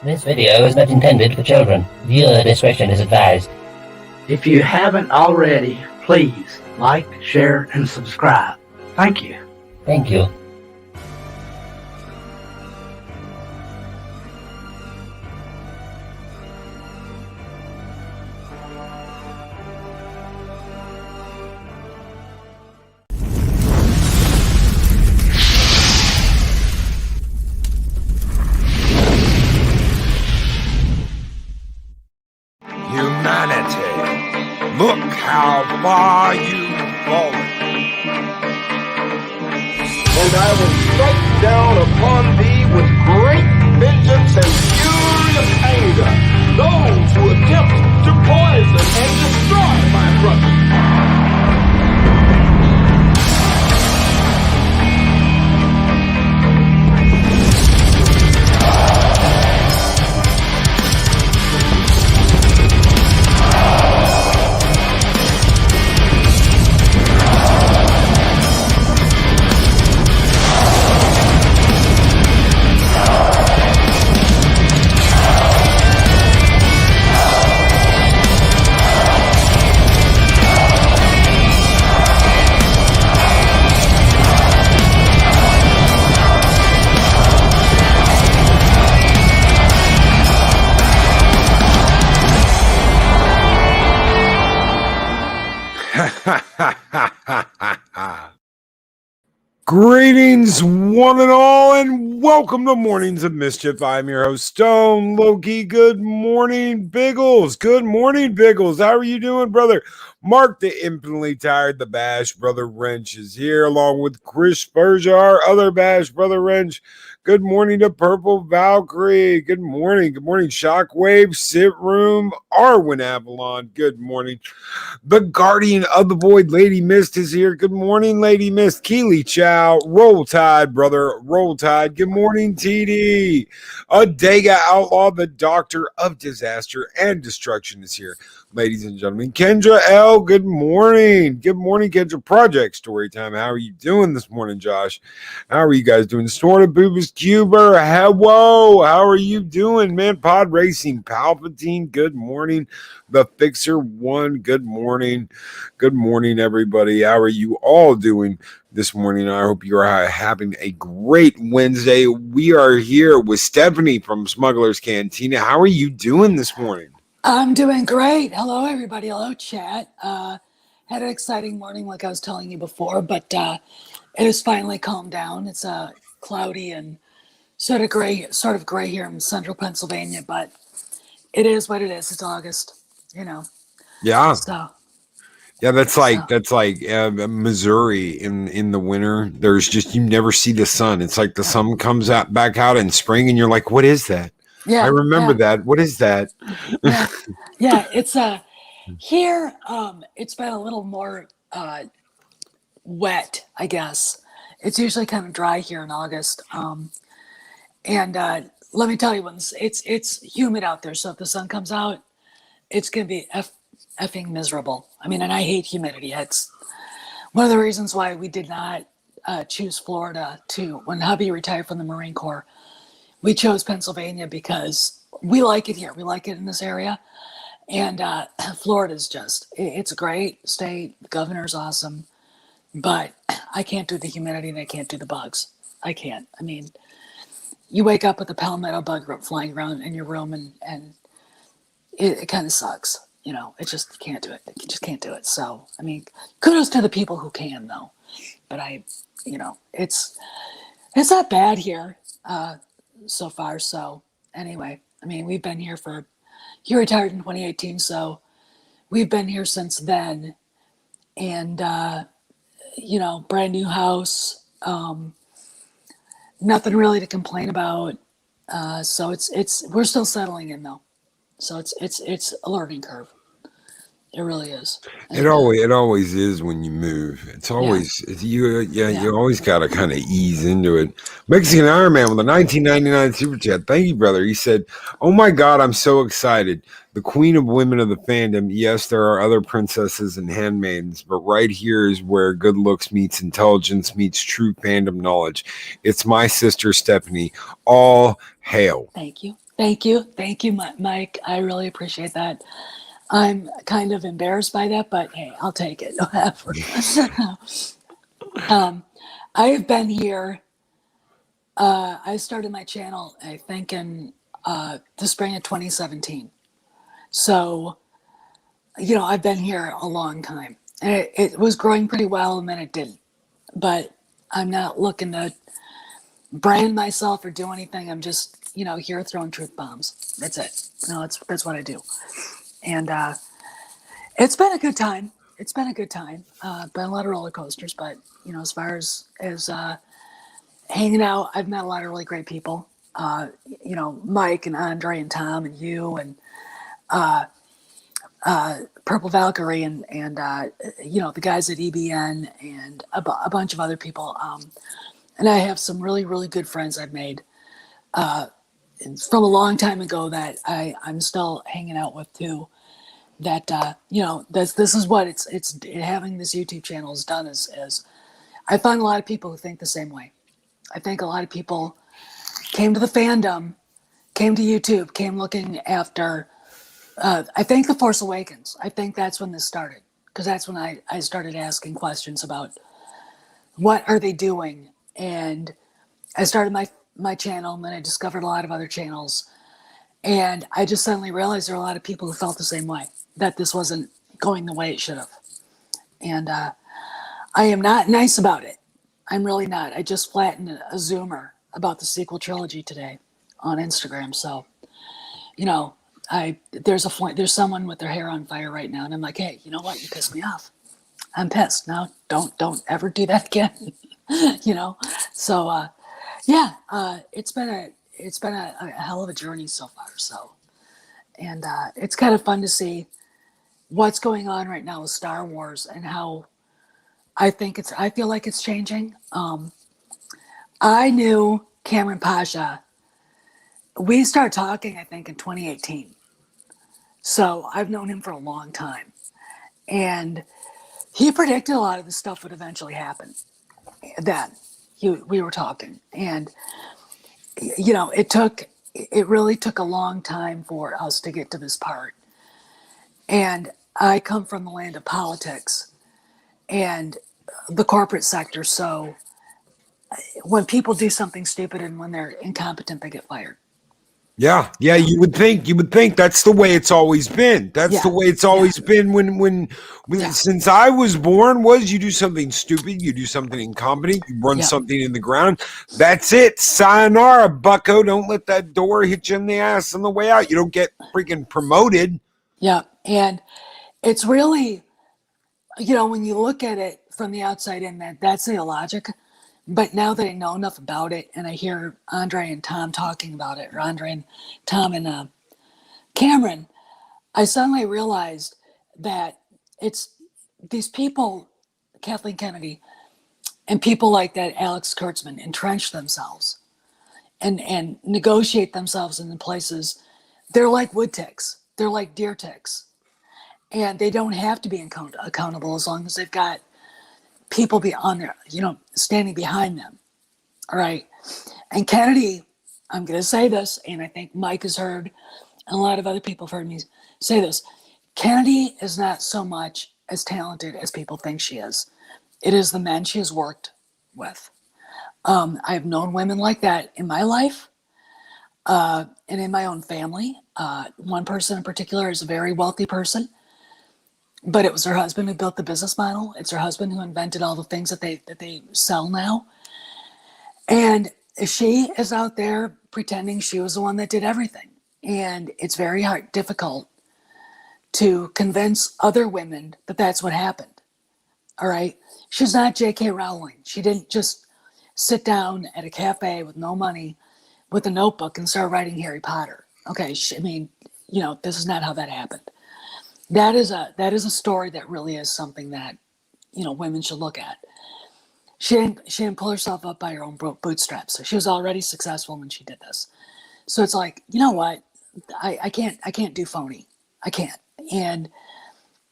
This video is not intended for children. Viewer discretion is advised. If you haven't already, please like, share, and subscribe. Thank you. Thank you. Humanity, look how far you've fallen. And I will strike down upon thee with great vengeance and furious anger those who attempt to poison and destroy my brother. Greetings, one and all, and welcome to Mornings of Mischief. I'm your host, Stone Loki. Good morning, Biggles. Good morning, Biggles. How are you doing, brother? Mark the Infinitely Tired, the Bash Brother Wrench is here, along with Chris Spurgeon, our other Bash Brother Wrench. Good morning to Purple Valkyrie. Good morning. Good morning, Shockwave, Sit Room, Arwen Avalon. Good morning. The Guardian of the Void, Lady Mist, is here. Good morning, Lady Mist. Keely Chow, Roll Tide, brother. Roll Tide. Good morning, TD. Adega Outlaw, the Doctor of Disaster and Destruction, is here. Ladies and gentlemen, Kendra L., good morning. Good morning, Kendra. Project Storytime. How are you doing this morning, Josh? How are you guys doing? Snorted Boobas Cuber. Hello. How are you doing, man? Pod Racing Palpatine. Good morning. The Fixer One. Good morning. Good morning, everybody. How are you all doing this morning? I hope you are having a great Wednesday. We are here with Stephanie from Smugglers Cantina. How are you doing this morning? I'm doing great. Hello, everybody. Hello, chat. Had an exciting morning, like I was telling you before, but it has finally calmed down. It's cloudy and sort of gray here in central Pennsylvania, but it is what it is. It's August, you know. Yeah. So. Yeah, that's like Missouri in the winter. There's just, you never see the sun. It's like the sun comes out back out in spring, and you're like, what is that? Yeah, I remember that. What is that? Yeah, it's here. It's been a little more wet, I guess. It's usually kind of dry here in August. And let me tell you, when it's humid out there, so if the sun comes out, it's gonna be effing miserable. I mean, and I hate humidity. It's one of the reasons why we did not choose Florida when hubby retired from the Marine Corps. We chose Pennsylvania because we like it here. We like it in this area. And Florida's it's a great state. The governor's awesome. But I can't do the humidity and I can't do the bugs. I can't. I mean, you wake up with a palmetto bug flying around in your room and it kind of sucks. You know, it just can't do it. You just can't do it. So, I mean, kudos to the people who can, though. But it's not bad here. So far. So anyway, I mean, we've been here he retired in 2018, so we've been here since then. And brand new house, nothing really to complain about. So we're still settling in though. So it's a learning curve. It really is. It always is when you move. It's always you always got to kind of ease into it. Mexican Iron Man with a 1999 super chat. Thank you, brother. He said, "Oh my God, I'm so excited. The queen of women of the fandom. Yes, there are other princesses and handmaidens, but right here is where good looks meets intelligence meets true fandom knowledge. It's my sister Stephanie. All hail." Thank you. Thank you. Thank you, Mike. I really appreciate that. I'm kind of embarrassed by that, but hey, I'll take it. Whatever. I have been here. I started my channel, I think, in the spring of 2017. So, I've been here a long time. And it was growing pretty well, and then it didn't. But I'm not looking to brand myself or do anything. I'm just, here throwing truth bombs. That's it. That's what I do. And it's been a good time. It's been a good time. Been a lot of roller coasters, but as far as hanging out, I've met a lot of really great people. Mike and Andre and Tom and you and Purple Valkyrie and the guys at EBN and a bunch of other people. And I have some really, really good friends I've made from a long time ago that I'm still hanging out with too. That this is what it's having this YouTube channel has done is I find a lot of people who think the same way. I think a lot of people came to the fandom, came to YouTube, came looking after. I think The Force Awakens. I think that's when this started, because that's when I started asking questions about what are they doing, and I started my channel, and then I discovered a lot of other channels, and I just suddenly realized there are a lot of people who felt the same way, that this wasn't going the way it should have, and I am not nice about it. I'm really not. I just flattened a Zoomer about the sequel trilogy today on Instagram. So, there's someone with their hair on fire right now, and I'm like, hey, you know what? You pissed me off. I'm pissed. Now don't ever do that again. So it's been a hell of a journey so far. So, and it's kind of fun to see what's going on right now with Star Wars and how I feel like it's changing. I knew Cameron Pasha. We started talking, I think, in 2018. So I've known him for a long time. And he predicted a lot of the stuff would eventually happen. Then we were talking. And, it really took a long time for us to get to this part. And I come from the land of politics and the corporate sector. So when people do something stupid and when they're incompetent, they get fired. Yeah, you would think that's the way it's always been. That's the way it's always been when since I was born, was you do something stupid, you do something incompetent, you run something in the ground. That's it. Sayonara, bucko. Don't let that door hit you in the ass on the way out. You don't get freaking promoted. Yeah. And it's really, when you look at it from the outside in, that's the illogic. But now that I know enough about it, and I hear Andre and Tom talking about it, or Andre and Tom and Cameron, I suddenly realized that it's these people, Kathleen Kennedy, and people like that, Alex Kurtzman, entrench themselves and negotiate themselves in the places. They're like wood ticks. They're like deer ticks. And they don't have to be accountable as long as they've got people on there, standing behind them. All right. And Kennedy, I'm going to say this, and I think Mike has heard, and a lot of other people have heard me say this. Kennedy is not so much as talented as people think she is. It is the men she has worked with. I've known women like that in my life and in my own family. One person in particular is a very wealthy person. But it was her husband who built the business model. It's her husband who invented all the things that they sell now. And she is out there pretending she was the one that did everything. And it's very difficult to convince other women that that's what happened. All right. She's not J.K. Rowling. She didn't just sit down at a cafe with no money with a notebook and start writing Harry Potter. Okay. This is not how that happened. That is a story that really is something that, women should look at. She didn't pull herself up by her own bootstraps. So she was already successful when she did this. So it's like, you know what? I can't do phony. I can't. And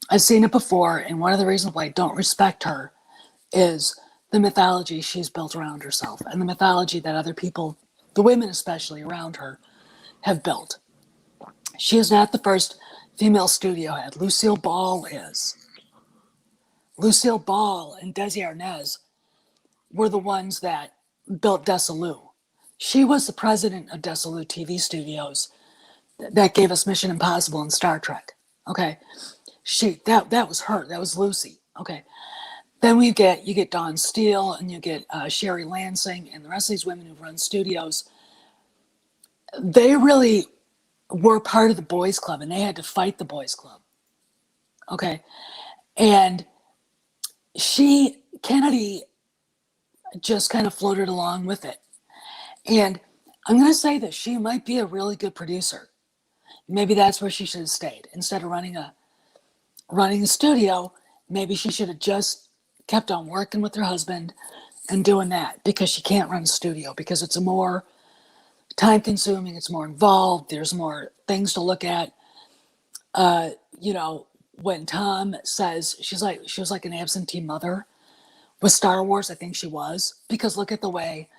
I've seen it before. And one of the reasons why I don't respect her is the mythology she's built around herself and the mythology that other people, the women especially around her, have built. She is not the first female studio head. Lucille Ball is. Lucille Ball and Desi Arnaz were the ones that built Desilu. She was the president of Desilu TV Studios that gave us Mission Impossible and Star Trek. Okay, that was her. That was Lucy. Okay, then you get Dawn Steele and you get Sherry Lansing and the rest of these women who run studios. They really were part of the boys club, and they had to fight the boys club. Okay, and Kennedy just kind of floated along with it. And I'm going to say that she might be a really good producer. Maybe that's where she should have stayed. Instead of running a studio, maybe she should have just kept on working with her husband and doing that, because she can't run a studio, because it's more time consuming, it's more involved, there's more things to look at. When Tom says she was like an absentee mother with Star Wars, I think she was, because look at the way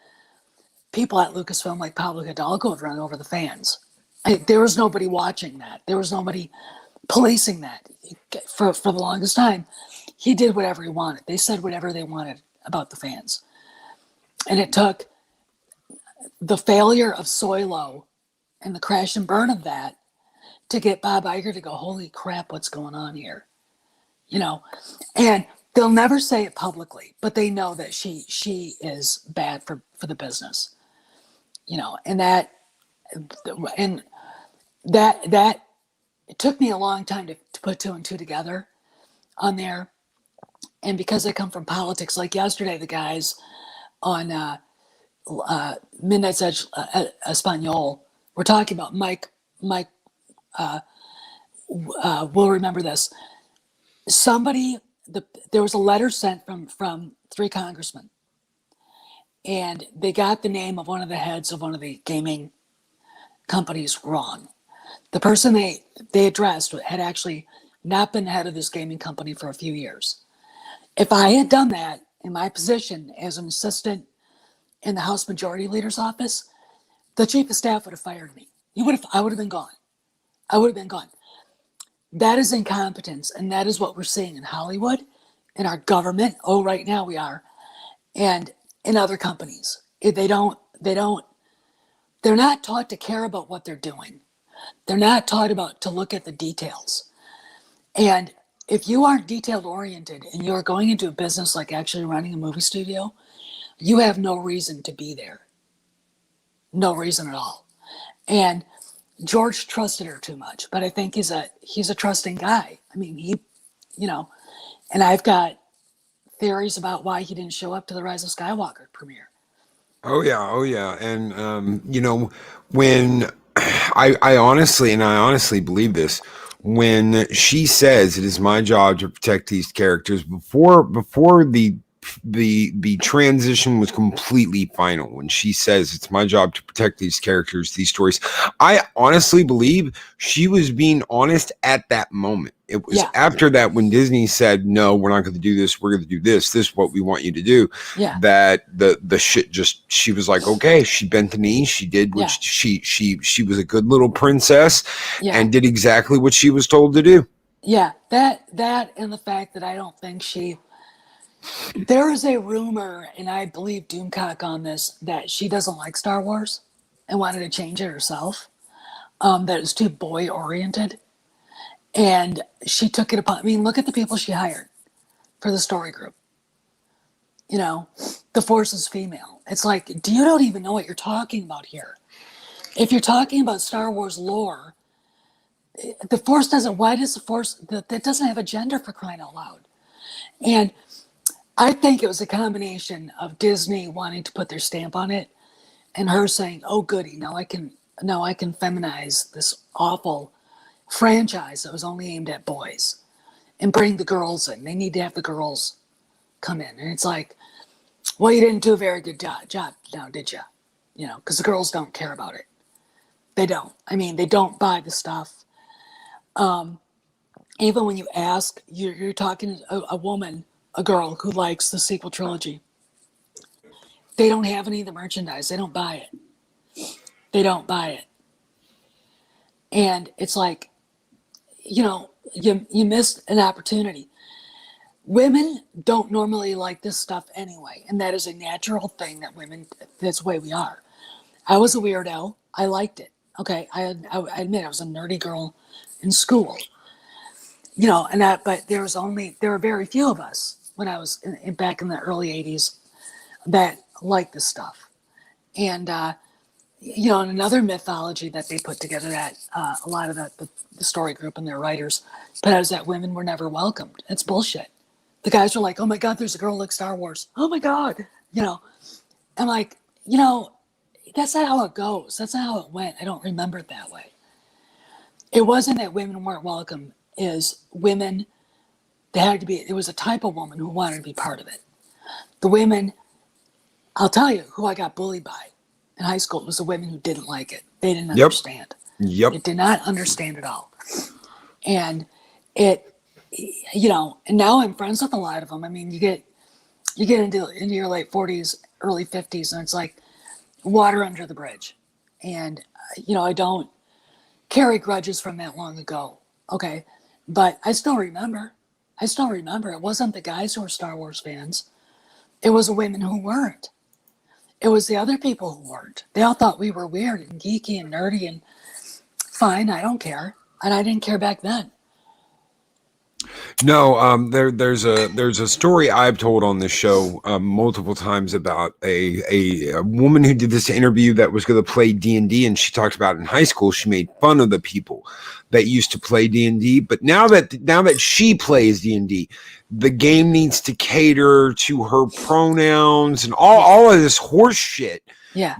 people at Lucasfilm like Pablo Hidalgo have run over the fans. There was nobody watching that. There was nobody policing that for the longest time. He did whatever he wanted. They said whatever they wanted about the fans. And it took the failure of Soilo and the crash and burn of that to get Bob Iger to go, holy crap, what's going on here? And they'll never say it publicly, but they know that she is bad for the business. And that it took me a long time to put two and two together on there. And because I come from politics, like yesterday, the guys on Midnight's Edge Espanol were talking about Mike will remember this. There was a letter sent from 3 congressmen, and they got the name of one of the heads of one of the gaming companies wrong. The person they addressed had actually not been the head of this gaming company for a few years. If I had done that in my position as an assistant in the House Majority Leader's office, the chief of staff would have fired me. I would have been gone. I would have been gone. That is incompetence, and that is what we're seeing in Hollywood, in our government. Oh, right now we are, and in other companies. They're not taught to care about what they're doing. They're not taught to look at the details. And if you aren't detail oriented and you're going into a business like actually running a movie studio, you have no reason to be there. No reason at all. And George trusted her too much, but I think he's a trusting guy. I mean, and I've got theories about why he didn't show up to the Rise of Skywalker premiere. Oh yeah. And when I honestly believe this, when she says it is my job to protect these characters, before the transition was completely final, when she says it's my job to protect these characters, these stories, I honestly believe she was being honest at that moment. It was after that, when Disney said, no, we're not going to do this, we're going to do this is what we want you to do, that the shit she was like, okay, she bent the knee, she did what she was a good little princess and did exactly what she was told to do. That and the fact that I don't think there is a rumor, and I believe Doomcock on this, that she doesn't like Star Wars and wanted to change it herself, that it's too boy oriented. And she took it upon, look at the people she hired for the story group. The Force is female. It's like, you don't even know what you're talking about here. If you're talking about Star Wars lore, the Force doesn't, why does the Force, that doesn't have a gender, for crying out loud. And I think it was a combination of Disney wanting to put their stamp on it and her saying, oh goody, now I can feminize this awful franchise that was only aimed at boys and bring the girls in. They need to have the girls come in. And it's like, well, you didn't do a very good job now, did you? Because the girls don't care about it. They don't. They don't buy the stuff. Even when you ask, you're talking to a girl who likes the sequel trilogy. They don't have any of the merchandise. They don't buy it. They don't buy it. And it's like, you missed an opportunity. Women don't normally like this stuff anyway, and that is a natural thing that women, that's the way we are. I was a weirdo. I liked it. Okay, I admit I was a nerdy girl in school, but there were very few of us when I was back in the early 80s that liked this stuff. And, and another mythology that they put together that a lot of the story group and their writers put out is that women were never welcomed. It's bullshit. The guys were like, oh my God, there's a girl like Star Wars. Oh my God. I'm like, that's not how it goes. That's not how it went. I don't remember it that way. It wasn't that women weren't welcome. Is women, it was a type of woman who wanted to be part of it. The women, I'll tell you who I got bullied by in high school. It was the women who didn't like it. They didn't understand. Yep. They did not understand at all. And and now I'm friends with a lot of them. I mean, you get into your late 40s, early 50s, and it's like water under the bridge. And, I don't carry grudges from that long ago. Okay. But I still remember. It wasn't the guys who were Star Wars fans. It was the women who weren't. It was the other people who weren't. They all thought we were weird and geeky and nerdy, and fine, I don't care. And I didn't care back then. No, there's a story I've told on this show multiple times about a woman who did this interview that was going to play D&D, and she talked about in high school she made fun of the people that used to play D&D, but now that she plays D&D, the game needs to cater to her pronouns and all of this horse shit. Yeah.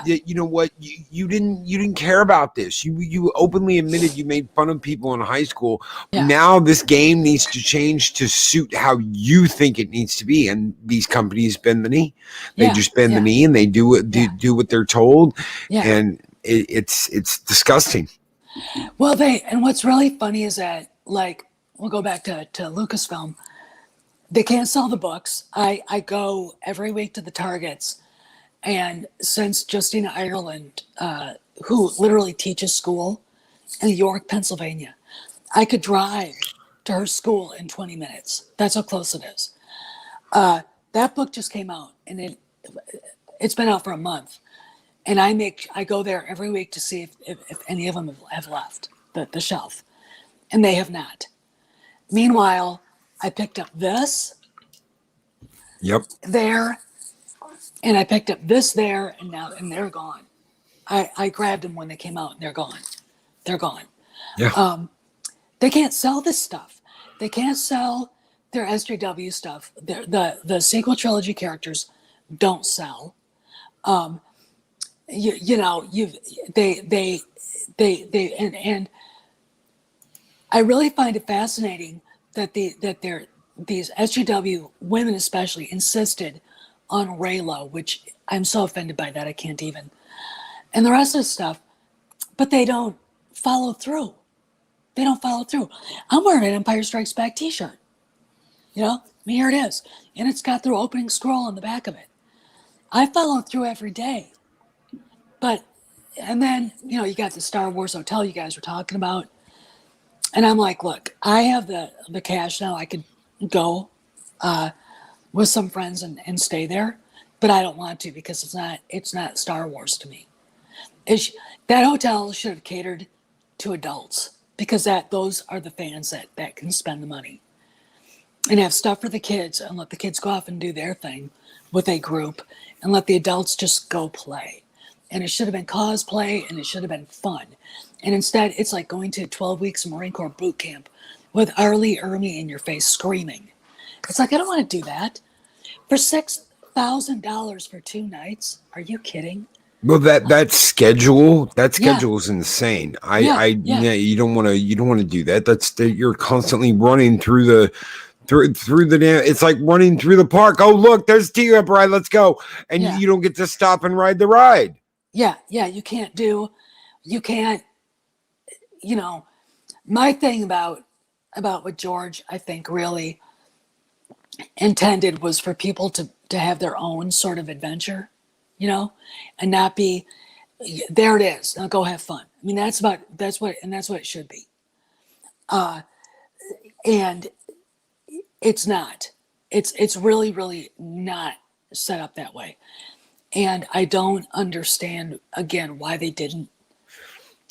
You know what, you didn't care about this. You openly admitted you made fun of people in high school. Yeah. Now this game needs to change to suit how you think it needs to be. And these companies bend the knee. They just bend the knee and they do what they're told. Yeah. And it's disgusting. Well, and what's really funny is that, like, we'll go back to Lucasfilm. They can't sell the books. I go every week to the Targets. And since Justina Ireland, who literally teaches school in York, Pennsylvania, I could drive to her school in 20 minutes. That's how close it is. That book just came out, and it's been out for a month. And I go there every week to see if any of them have left the shelf, and they have not. Meanwhile, I picked up this. Yep. There. And I picked up this there, and they're gone. I grabbed them when they came out, and they're gone. They're gone. Yeah. They can't sell this stuff. They can't sell their SJW stuff. The sequel trilogy characters don't sell. And I really find it fascinating that these SJW women especially insisted on Raylo, which I'm so offended by that I can't even. And the rest of the stuff, but they don't follow through. They don't follow through. I'm wearing an Empire Strikes Back t-shirt. Here it is. And it's got their opening scroll on the back of it. I follow through every day. And then, you got the Star Wars hotel you guys were talking about. And I'm like, look, I have the cash now. I could go with some friends and stay there, but I don't want to because it's not Star Wars to me. That hotel should have catered to adults because those are the fans that can spend the money and have stuff for the kids and let the kids go off and do their thing with a group and let the adults just go play. And it should have been cosplay and it should have been fun. And instead, it's like going to 12 weeks of Marine Corps boot camp with Arlie Ermy in your face screaming. It's like, I don't want to do that. For $6,000 for 2 nights? Are you kidding? Well, that schedule is insane. You don't want to do that. You're constantly running through the damn. It's like running through the park. Oh, look, there's T-Up ride. Let's go. And you don't get to stop and ride the ride. Yeah. You can't. My thing about what George, I think, really intended was for people to have their own sort of adventure, and not be there it is. Now go have fun. I mean, that's what it should be. And it's not. It's really, really not set up that way. And I don't understand, again, why they didn't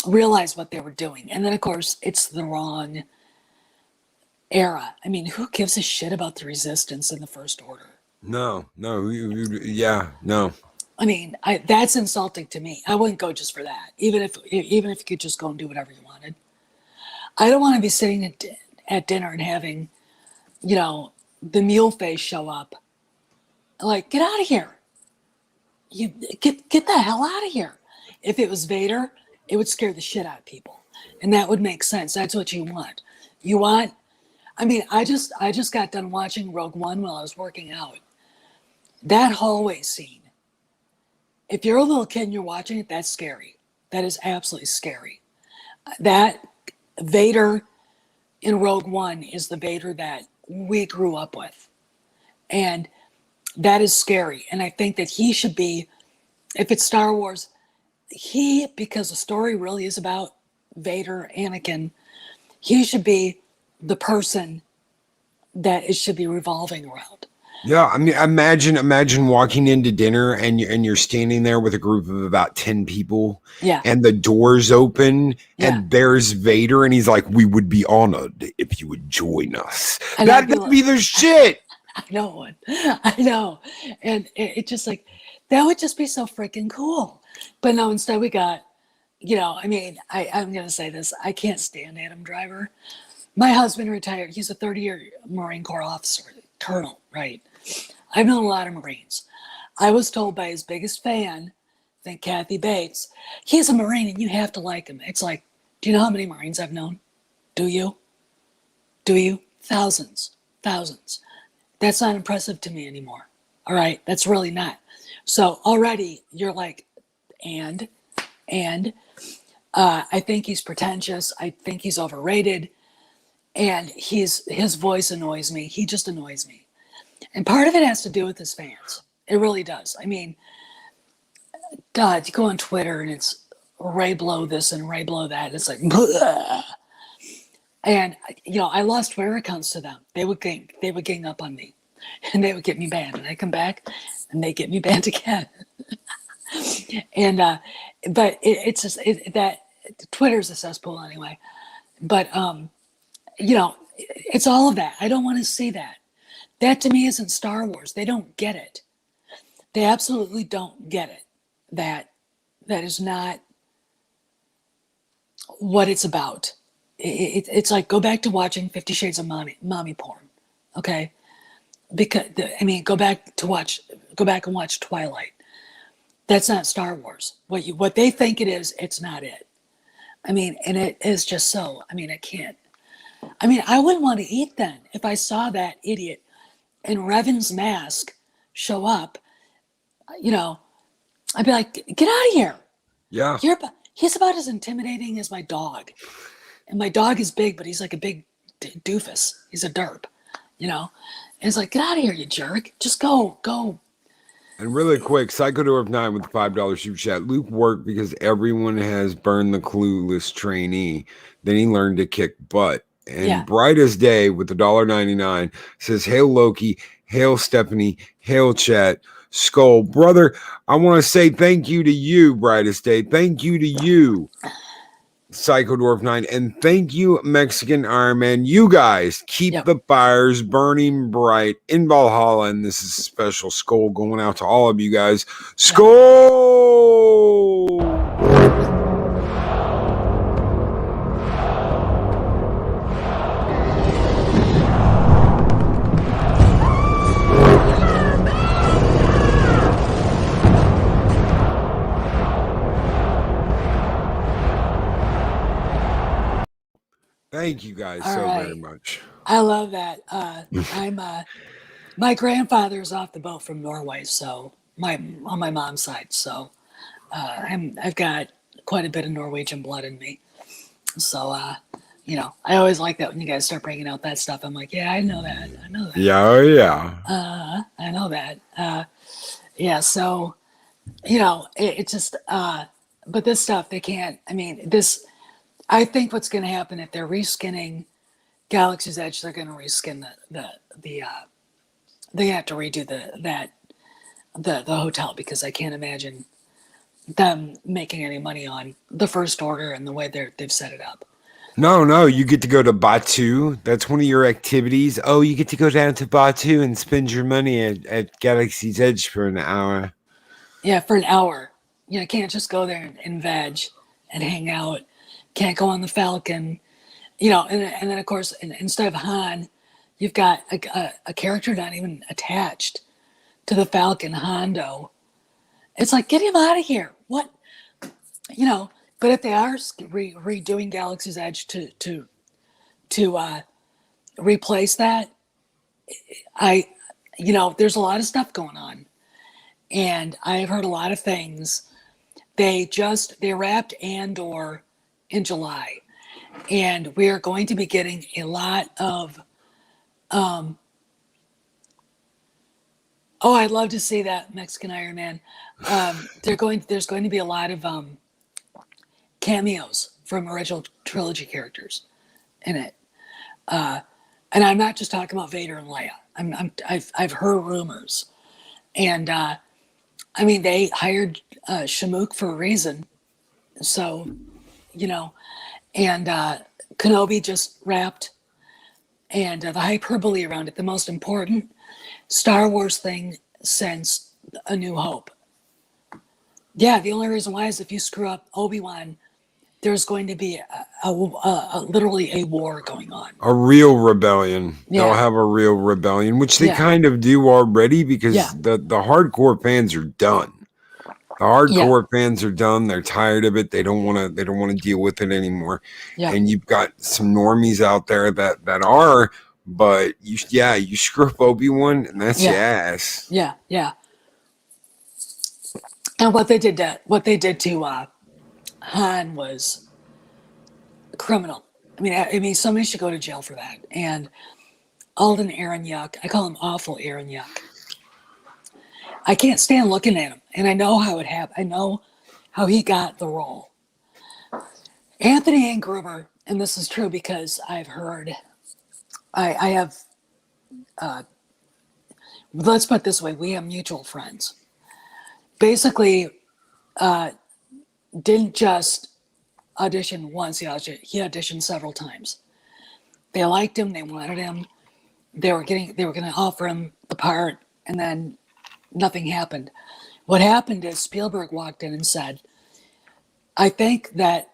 realize what they were doing. And then, of course, it's the wrong era. I mean, who gives a shit about the resistance in the First Order? No. Yeah, no. I mean, that's insulting to me. I wouldn't go just for that, even if you could just go and do whatever you wanted. I don't want to be sitting at dinner and having, the mule face show up. Like, get out of here. You get the hell out of here. If it was Vader, it would scare the shit out of people, and that would make sense. That's what you want. I mean, I just got done watching Rogue One while I was working out. That hallway scene. If you're a little kid and you're watching it, that's scary. That is absolutely scary. That Vader in Rogue One is the Vader that we grew up with. And that is scary. And I think that he should be, if it's Star Wars, because the story really is about Vader, Anakin, he should be the person that it should be revolving around. Yeah, I mean, imagine walking into dinner and you're standing there with a group of about 10 people. Yeah. And the doors open and there's Vader and he's like, "We would be honored if you would join us." And That'd be the shit. I know. And it just like, that would just be so freaking cool. But no, instead we got, I mean, I'm going to say this. I can't stand Adam Driver. My husband retired. He's a 30-year Marine Corps officer, colonel, right? I've known a lot of Marines. I was told by his biggest fan, I think Kathy Bates, he's a Marine and you have to like him. It's like, do you know how many Marines I've known? Do you? Thousands. That's not impressive to me anymore. All right, that's really not. So already you're like, and I think he's pretentious. I think he's overrated. And his voice annoys me. He just annoys me. And part of it has to do with his fans. It really does. I mean, God, you go on Twitter and it's Ray Blow this and Ray Blow that. It's like, bleh. And I lost Twitter accounts to them. They would gang up on me, and they would get me banned. And I come back, and they get me banned again. And but it's just that Twitter's a cesspool anyway. But it's all of that. I don't want to see that. That to me isn't Star Wars. They don't get it. They absolutely don't get it. That is not what it's about. It's like, go back to watching 50 Shades of mommy porn, okay? Because go back and watch Twilight. That's not Star Wars. What they think it is, it's not it. I mean, and it is just so. I mean, I can't. I mean, I wouldn't want to eat then if I saw that idiot in Revan's mask show up. I'd be like, get out of here. Yeah. He's about as intimidating as my dog. And my dog is big, but he's like a big doofus. He's a derp, And it's like, get out of here, you jerk. Just go. And really quick, Psychodorf 9 with the $5 super chat. Luke worked because everyone has burned the clueless trainee. Then he learned to kick butt. And Brightest Day with the $1.99 says, "Hail Loki, hail Stephanie, hail chat. Skull, brother, I want to say thank you to you, Brightest Day. Thank you to you, Psychodorf 9, and thank you, Mexican Iron Man. You guys keep the fires burning bright in Valhalla, and this is a special skull going out to all of you guys. Skull!" Thank you guys very much. I love that. My grandfather's off the boat from Norway, so on my mom's side. So I've got quite a bit of Norwegian blood in me. So I always like that when you guys start bringing out that stuff. I'm like, yeah, I know that. Yeah, oh yeah. I know that. So it just. but this stuff they can't. I mean, this. I think what's going to happen if they're reskinning Galaxy's Edge, they're going to reskin the they have to redo the hotel, because I can't imagine them making any money on the First Order and the way they've set it up. No, you get to go to Batu. That's one of your activities. Oh, you get to go down to Batu and spend your money at Galaxy's Edge for an hour. Yeah, for an hour. You know, can't just go there and veg and hang out. Can't go on the Falcon. You know, and then of course, instead of Han, you've got a character not even attached to the Falcon, Hondo. It's like, get him out of here. What? You know, but if they are redoing Galaxy's Edge to replace that, there's a lot of stuff going on. And I've heard a lot of things. They wrapped Andor in July. And we are going to be getting a lot of I'd love to see that Mexican Iron Man. There's going to be a lot of cameos from original trilogy characters in it. And I'm not just talking about Vader and Leia. I've heard rumors. And I mean, they hired Shamook for a reason. So, you know, and Kenobi just wrapped, and the hyperbole around it, the most important Star Wars thing since A New Hope. Yeah, the only reason why is if you screw up Obi-Wan, there's going to be literally a war going on. A real rebellion. Yeah. They'll have a real rebellion, which they Yeah. kind of do already, because Yeah. the hardcore fans are done. The hardcore fans are done. They're tired of it. They don't want to deal with it anymore. Yeah. And you've got some normies out there that are, but you screw up Obi-Wan and that's your ass. Yeah, yeah. And what they did to Han was criminal. I mean, somebody should go to jail for that. And Alden Ehrenyuk, I call him awful Ehrenyuk. I can't stand looking at him, and I know how it happened. I know how he got the role. Anthony and Gruber, and this is true because I've heard, I have, let's put it this way, we have mutual friends. Basically, didn't just audition once, he auditioned several times. They liked him, they wanted him, they were going to offer him the part, and then nothing happened. What happened is Spielberg walked in and said, I think that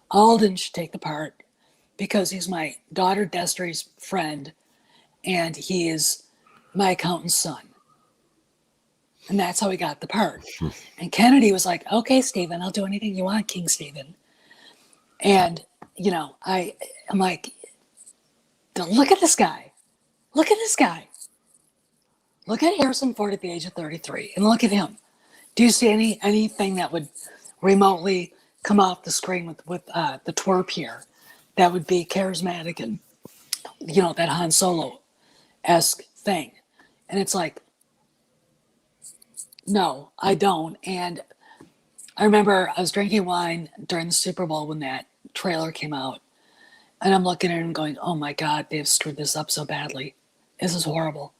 Alden should take the part because he's my daughter Destry's friend and he is my accountant's son. And that's how he got the part. And Kennedy was like, okay, Stephen, I'll do anything you want, King Stephen. And, you know, I'm like, look at this guy. Look at this guy. Look at Harrison Ford at the age of 33 and look at him. Do you see anything that would remotely come off the screen with the twerp here that would be charismatic and, you know, that Han Solo-esque thing? And it's like, no, I don't. And I remember I was drinking wine during the Super Bowl when that trailer came out. And I'm looking at it and going, oh my God, they've screwed this up so badly. This is horrible.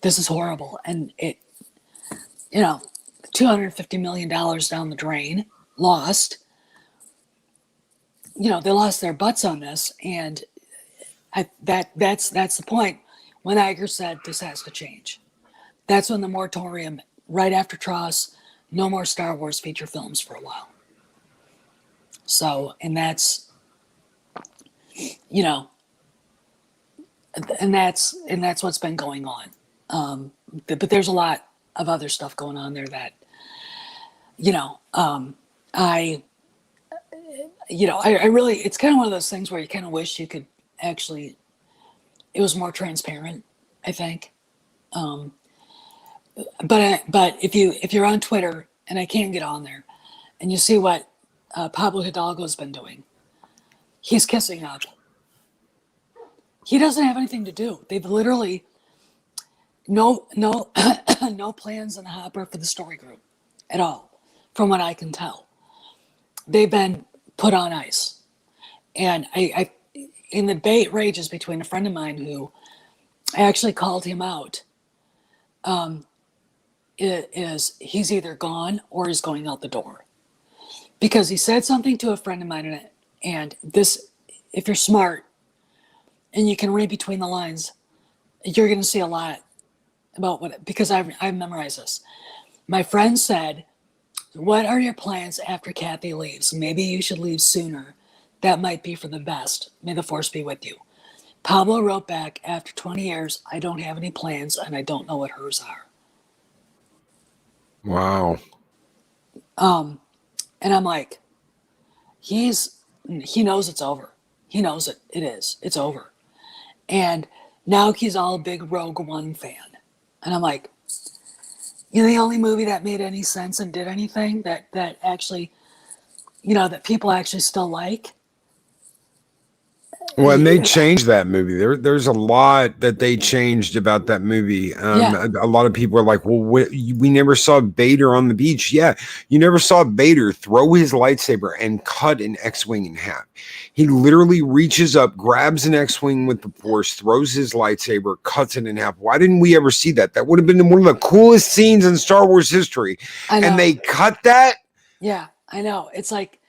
This is horrible. And it, you know, $250 million down the drain, lost. You know, they lost their butts on this. And that's the point when Iger said this has to change. That's when the moratorium, right after TROS, no more Star Wars feature films for a while. So, and that's, you know, and that's what's been going on. But there's a lot of other stuff going on there that, you know, I really, it's kind of one of those things where you kind of wish you could actually, it was more transparent, I think. But if you're on Twitter, and I can't get on there, and you see what Pablo Hidalgo's been doing, he's kissing up. He doesn't have anything to do. They've literally no plans in the hopper for the story group at all, from what I can tell. they've been put on ice. And I in the debate rages between a friend of mine who I actually called him out. Is he's either gone or he's going out the door, because he said something to a friend of mine, and this, if you're smart and you can read between the lines, you're going to see a lot about what, because I've memorized this. My friend said, "What are your plans after Kathy leaves? Maybe you should leave sooner. That might be for the best. May the force be with you." Pablo wrote back, "After 20 years, I don't have any plans and I don't know what hers are." Wow. And I'm like, he knows it's over. He knows it. It's over. And now he's all a big Rogue One fan. And I'm like, the only movie that made any sense and did anything that actually, that people actually still like. Well, and they changed that movie. There's a lot that they changed about that movie. A lot of people are like, well, we never saw Vader on the beach. Yeah, you never saw Vader throw his lightsaber and cut an X-Wing in half. He literally reaches up, grabs an X-Wing with the Force, throws his lightsaber, cuts it in half. Why didn't we ever see that? That would have been one of the coolest scenes in Star Wars history. And they cut that? Yeah, I know. It's like,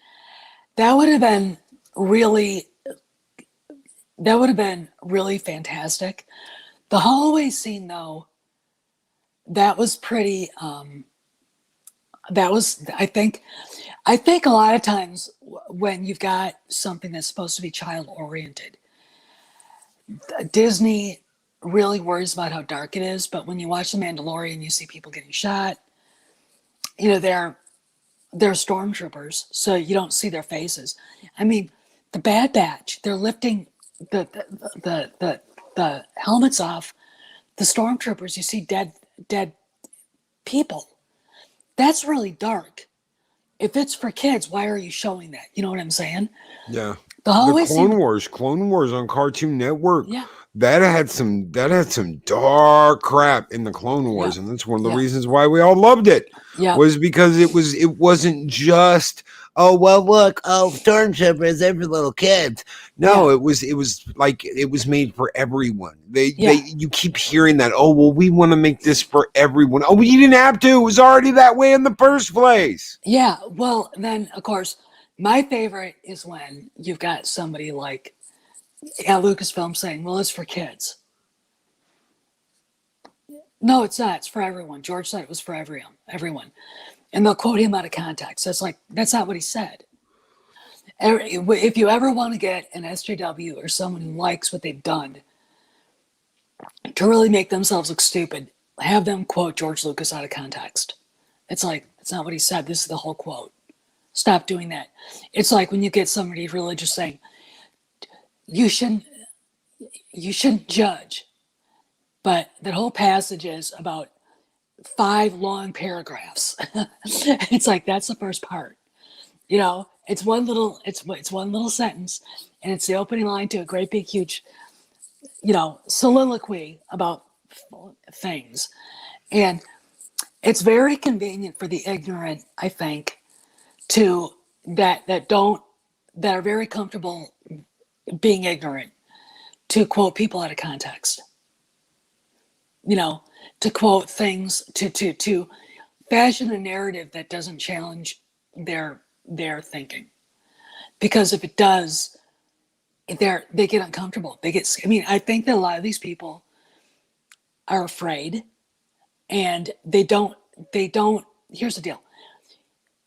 that would have been really fantastic. The hallway scene, though, that was pretty, I think a lot of times when you've got something that's supposed to be child oriented, Disney really worries about how dark it is. But when you watch The Mandalorian, you see people getting shot. They're stormtroopers, so you don't see their faces. I mean, the Bad Batch, they're lifting the helmets off the stormtroopers. You see dead people. That's really dark. If it's for kids, why are you showing that? You know what I'm saying? Yeah. The Clone Wars on Cartoon Network. Yeah. That had some dark crap in the Clone Wars, and that's one of the reasons why we all loved it. Yeah. Was because it wasn't just, oh well, look, stormtroopers, they're for little kids. No, it was like it was made for everyone. You keep hearing that, oh well, we want to make this for everyone. Oh, you didn't have to. It was already that way in the first place. Yeah. Well, then of course, my favorite is when you've got somebody like at Lucasfilm saying, well, it's for kids. No, it's not. It's for everyone. George said it was for everyone. And they'll quote him out of context. So it's like, that's not what he said. If you ever want to get an SJW or someone who likes what they've done to really make themselves look stupid, have them quote George Lucas out of context. It's like, it's not what he said. This is the whole quote. Stop doing that. It's like when you get somebody religious saying, you shouldn't judge. But that whole passage is about 5 long paragraphs. It's like, that's the first part. It's one little sentence, and it's the opening line to a great big huge, soliloquy about things. And it's very convenient for the ignorant, I think, that are very comfortable being ignorant, to quote people out of context. To quote things, to fashion a narrative that doesn't challenge their thinking. Because if it does, they get uncomfortable. I think that a lot of these people are afraid, and they don't, here's the deal.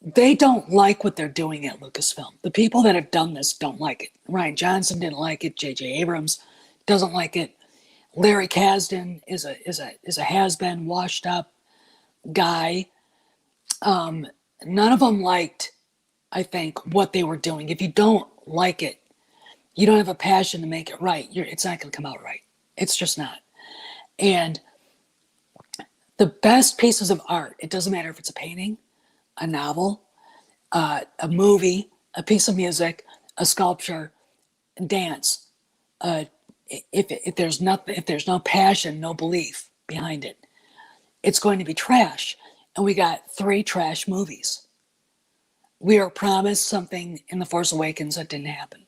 They don't like what they're doing at Lucasfilm. The people that have done this don't like it. Rian Johnson didn't like it. J.J. Abrams doesn't like it. Larry Kasdan is a has-been, washed up guy. None of them liked, I think, what they were doing. If you don't like it, you don't have a passion to make it right. It's not going to come out right. It's just not. And the best pieces of art, it doesn't matter if it's a painting, a novel, a movie, a piece of music, a sculpture, dance. If there's no passion, no belief behind it, it's going to be trash. And we got 3 trash movies. we were promised something in The Force Awakens that didn't happen.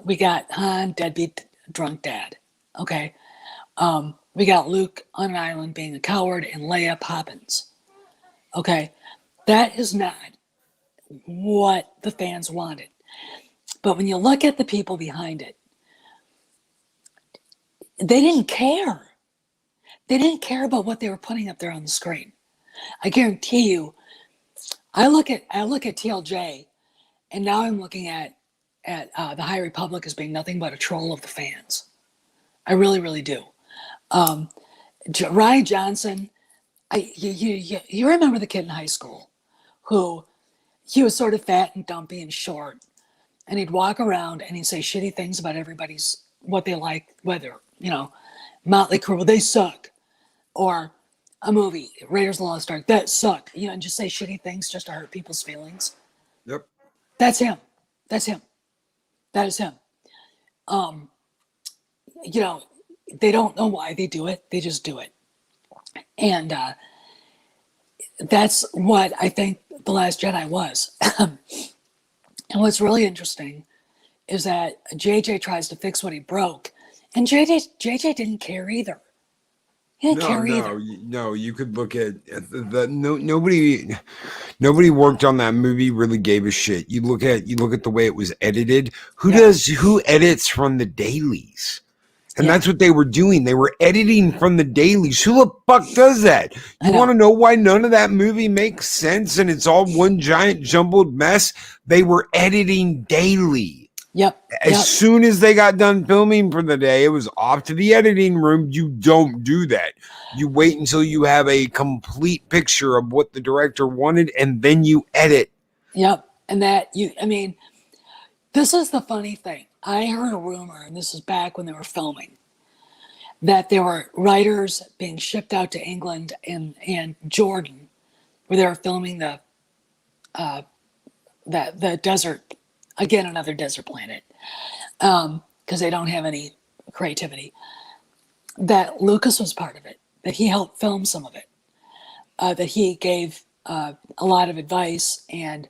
We got Han, deadbeat, drunk dad. Okay. We got Luke on an island being a coward and Leia Poppins. Okay. That is not what the fans wanted. But when you look at the people behind it, they didn't care. They didn't care about what they were putting up there on the screen. I guarantee you, I look at TLJ, and now I'm looking at the High Republic as being nothing but a troll of the fans. I really, really do. Ryan Johnson, you remember the kid in high school who he was sort of fat and dumpy and short, and he'd walk around and he'd say shitty things about everybody's what they like, whether Motley Crue, they suck, or a movie Raiders of the Lost Ark that sucked, and just say shitty things just to hurt people's feelings. Yep, that's him. That is him. They don't know why they do it. They just do it. And that's what I think The Last Jedi was. And what's really interesting is that JJ tries to fix what he broke. And JJ didn't care either. He didn't care either. No, you could look at nobody worked on that movie really gave a shit. You look at the way it was edited. Who edits from the dailies? And that's what they were doing. They were editing from the dailies. Who the fuck does that? You want to know why none of that movie makes sense and it's all one giant jumbled mess? They were editing daily. Yep. As soon as they got done filming for the day, it was off to the editing room. You don't do that. You wait until you have a complete picture of what the director wanted, and then you edit. Yep. And this is the funny thing. I heard a rumor, and this is back when they were filming, that there were writers being shipped out to England and Jordan, where they were filming the desert. Again, another desert planet, because they don't have any creativity. That Lucas was part of it, that he helped film some of it, that he gave a lot of advice. And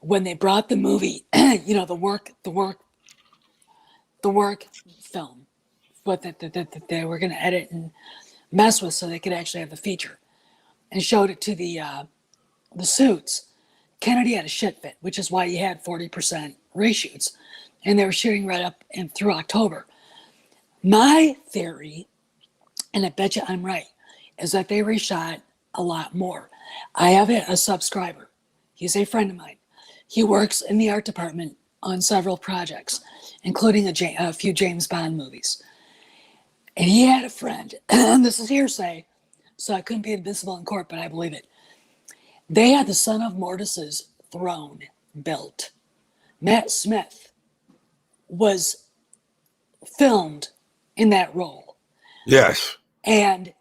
when they brought the movie, the work film, what that they were going to edit and mess with so they could actually have the feature, and showed it to the suits, Kennedy had a shit fit, which is why you had 40% reshoots, and they were shooting right up and through October. My theory, and I bet you I'm right, is that they reshot a lot more. I have a subscriber. He's a friend of mine. He works in the art department on several projects, including a few James Bond movies. And he had a friend, and this is hearsay, so I couldn't be admissible in court, but I believe it. They had the Son of Mortis's throne built. Matt Smith was filmed in that role. Yes. And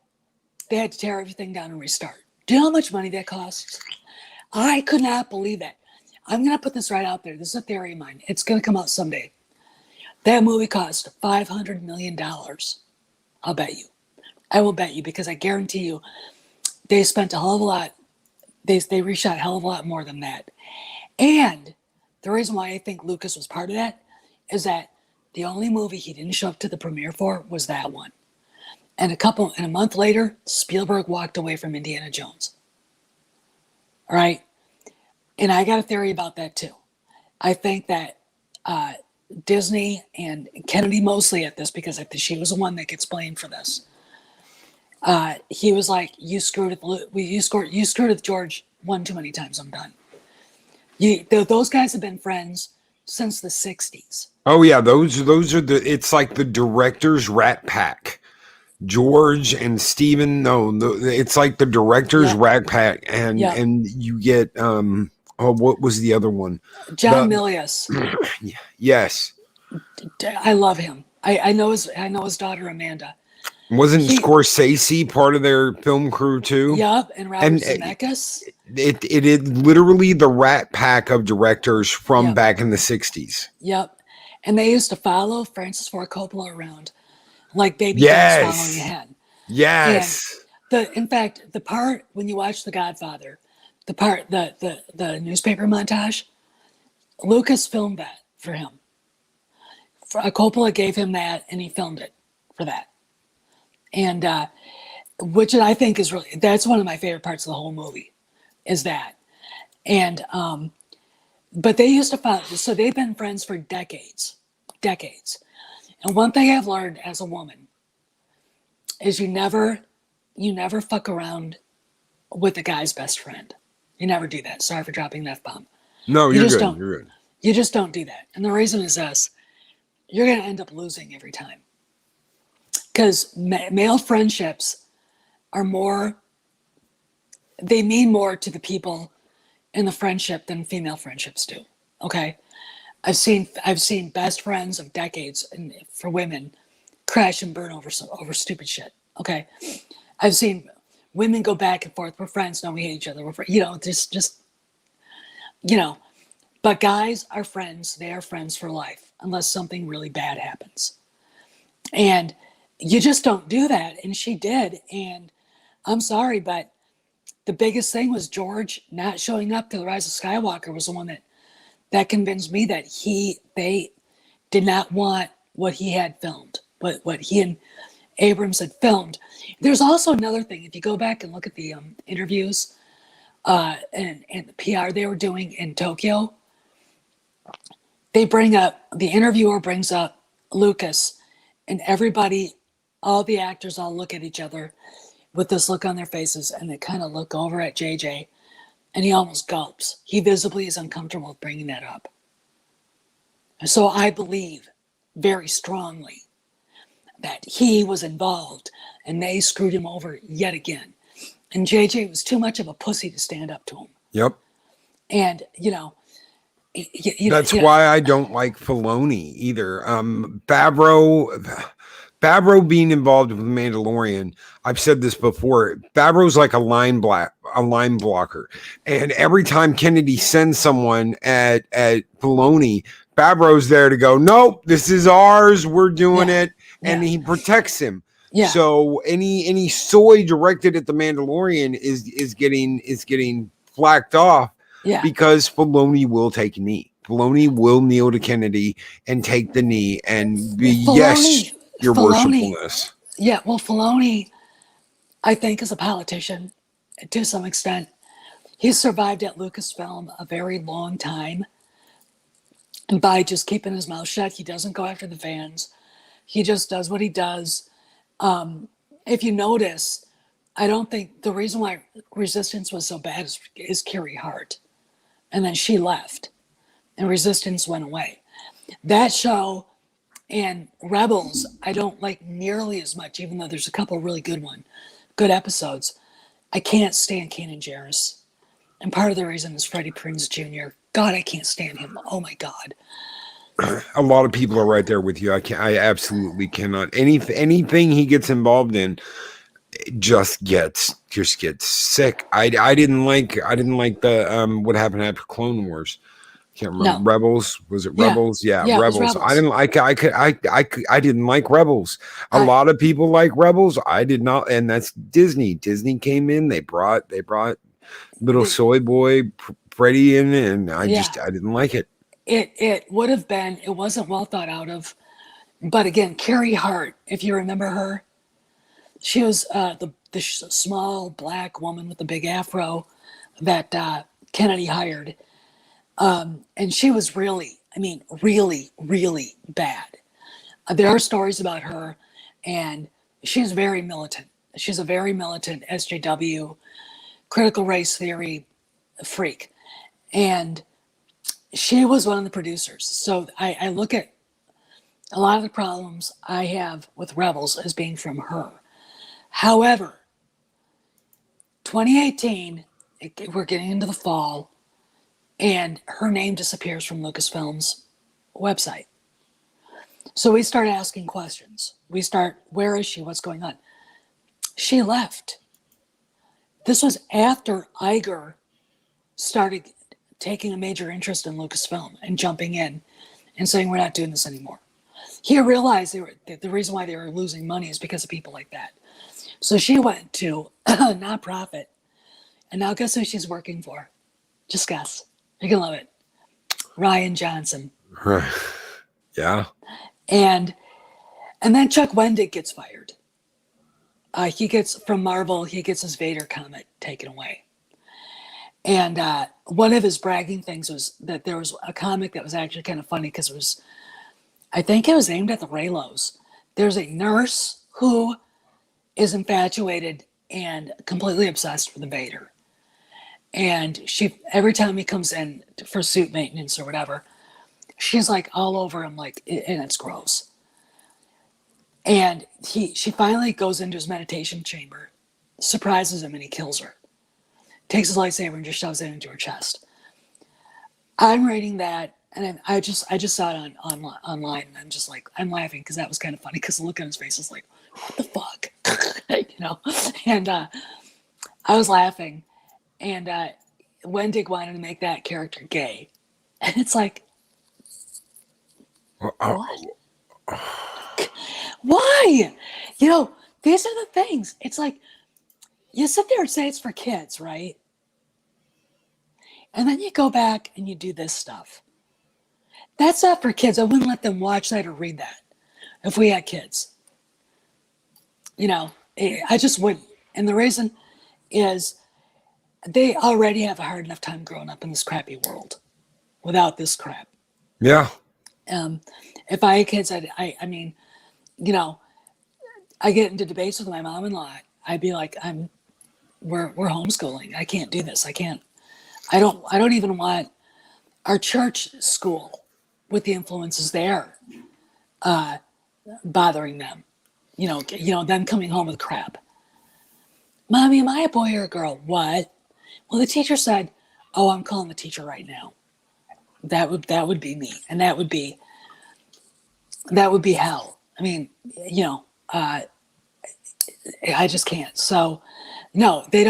they had to tear everything down and restart. Do you know how much money that costs? I could not believe that. I'm going to put this right out there. This is a theory of mine. It's going to come out someday. That movie cost $500 million. I'll bet you. I will bet you, because I guarantee you they spent a hell of a lot. They reshot a hell of a lot more than that. And the reason why I think Lucas was part of that is that the only movie he didn't show up to the premiere for was that one. And a month later, Spielberg walked away from Indiana Jones. All right? And I got a theory about that too. I think that Disney and Kennedy mostly at this, because I think she was the one that gets blamed for this. He was like, you screwed with George one too many times. I'm done. Those guys have been friends since the 60s. Oh yeah, those are it's like the director's rat pack. George and Steven, it's like the director's rat pack, and you get what was the other one? John Milius. Yes. I love him. I know his daughter Amanda. Wasn't Scorsese part of their film crew too? Yep, and Robert Zemeckis. It is literally the rat pack of directors from back in the 60s. Yep, and they used to follow Francis Ford Coppola around like baby dogs following a hen. Yes. And in fact, the part when you watch The Godfather, the newspaper montage, Lucas filmed that for him. Coppola gave him that, and he filmed it for that. And which I think is really, that's one of my favorite parts of the whole movie, is that. And but they used to follow, so they've been friends for decades. And one thing I've learned as a woman is you never fuck around with a guy's best friend. You never do that. Sorry for dropping that F-bomb. No, You you're just good. don't. You're good. You just don't do that. And the reason is this: you're going to end up losing every time. Because male friendships are more, they mean more to the people in the friendship than female friendships do. Okay? I've seen best friends of decades, and for women, crash and burn over stupid shit. Okay? I've seen women go back and forth. We're friends, no, we hate each other. Just but guys are friends. They are friends for life unless something really bad happens. And you just don't do that. And she did. And I'm sorry, but the biggest thing was George not showing up to The Rise of Skywalker was the one that convinced me that they did not want what he had filmed, what he and Abrams had filmed. There's also another thing. If you go back and look at the interviews and the PR they were doing in Tokyo, the interviewer brings up Lucas, and everybody, all the actors all look at each other with this look on their faces, and they kind of look over at JJ, and he almost gulps. He visibly is uncomfortable with bringing that up. And so I believe very strongly that he was involved, and they screwed him over yet again. And JJ was too much of a pussy to stand up to him. Yep. And, That's why I don't like Filoni either. Favreau being involved with Mandalorian, I've said this before. Favreau's like a line blocker, and every time Kennedy sends someone at Filoni, Favreau's there to go, nope, this is ours, we're doing it, and he protects him. Yeah. So any soy directed at the Mandalorian is getting flacked off. Yeah. Because Filoni will take a knee. Filoni will kneel to Kennedy and take the knee and be, yes, your worshipfulness. Yeah, well, Filoni, I think, is a politician to some extent. He's survived at Lucasfilm a very long time. And by just keeping his mouth shut, he doesn't go after the fans. He just does what he does. If you notice, I don't think the reason why Resistance was so bad is Carrie Hart. And then she left, and Resistance went away. That show and Rebels, I don't like nearly as much, even though there's a couple really good episodes. I can't stand Kanan Jarrus. And part of the reason is Freddie Prinze Jr. God, I can't stand him. Oh my God. A lot of people are right there with you. I absolutely cannot. Anything he gets involved in just gets sick. I didn't like the what happened after Clone Wars. Can't remember. No. Rebels, was it Rebels? Yeah, Rebels. Rebels. I didn't like. I didn't like Rebels. A lot of people like Rebels. I did not, and that's Disney. Disney came in. They brought little soy boy Freddie in, and I didn't like it. It would have been. It wasn't well thought out of. But again, Carrie Hart, if you remember her. She was the small black woman with the big afro that Kennedy hired. And she was really, really bad. There are stories about her, and she's very militant. She's a very militant SJW, critical race theory freak. And she was one of the producers. So I look at a lot of the problems I have with Rebels as being from her. However, 2018, we're getting into the fall, and her name disappears from Lucasfilm's website. So we start asking questions. Where is she? What's going on? She left. This was after Iger started taking a major interest in Lucasfilm and jumping in and saying, we're not doing this anymore. He realized the reason why they were losing money is because of people like that. So she went to a nonprofit And now guess who she's working for? Just guess. You're going to love it. Ryan Johnson. Yeah. And then Chuck Wendig gets fired. He gets, from Marvel, he gets his Vader comic taken away. And one of his bragging things was that there was a comic that was actually kind of funny because it was, I think it was aimed at the Raylos. There's a nurse who is infatuated and completely obsessed with the Vader. And she, every time he comes in for suit maintenance or whatever, she's like all over him, like, and it's gross. And she finally goes into his meditation chamber, surprises him, and he kills her. Takes his lightsaber and just shoves it into her chest. I'm reading that, and I just saw it online, and I'm just like, I'm laughing because that was kind of funny because the look on his face is like, what the fuck, you know? And I was laughing, and Wendig wanted to make that character gay, and it's like, what? Why? You know, these are the things. It's like, you sit there and say it's for kids, right? And then you go back and you do this stuff. That's not for kids. I wouldn't let them watch that or read that if we had kids. You know, I just wouldn't. And the reason is they already have a hard enough time growing up in this crappy world without this crap. Yeah. If I had kids, I mean, you know, I get into debates with my mom-in-law. I'd be like, we're homeschooling. I can't do this. I don't even want our church school with the influences there bothering them. You know, them coming home with crap. Mommy, am I a boy or a girl? What? Well, the teacher said, oh, I'm calling the teacher right now. That would be me. And that would be hell. I mean, you know, I just can't. So no, that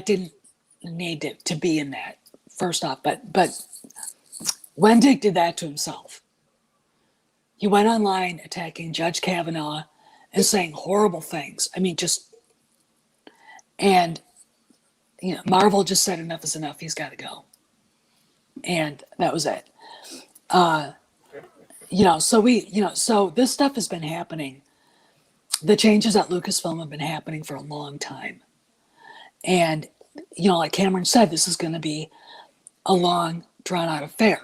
didn't need to be in that, first off, but Wendig did that to himself. He went online attacking Judge Kavanaugh and saying horrible things. I mean, and you know, Marvel just said enough is enough. He's got to go. And that was it. You know, so this stuff has been happening. The changes at Lucasfilm have been happening for a long time. And, you know, like Cameron said, this is going to be a long, drawn-out affair.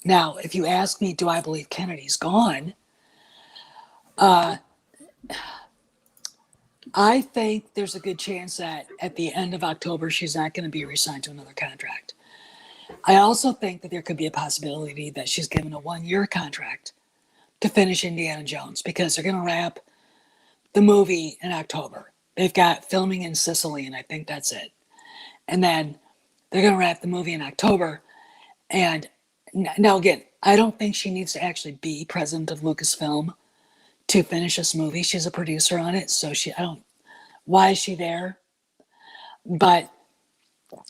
Now, if you ask me, do I believe Kennedy's gone? I think there's a good chance that at the end of October, she's not going to be re-signed to another contract. I also think that there could be a possibility that she's given a 1-year contract to finish Indiana Jones because they're going to wrap the movie in October. They've got filming in Sicily, and I think that's it. And then they're going to wrap the movie in October. And now, again, I don't think she needs to actually be president of Lucasfilm to finish this movie. She's a producer on it, so why is she there? But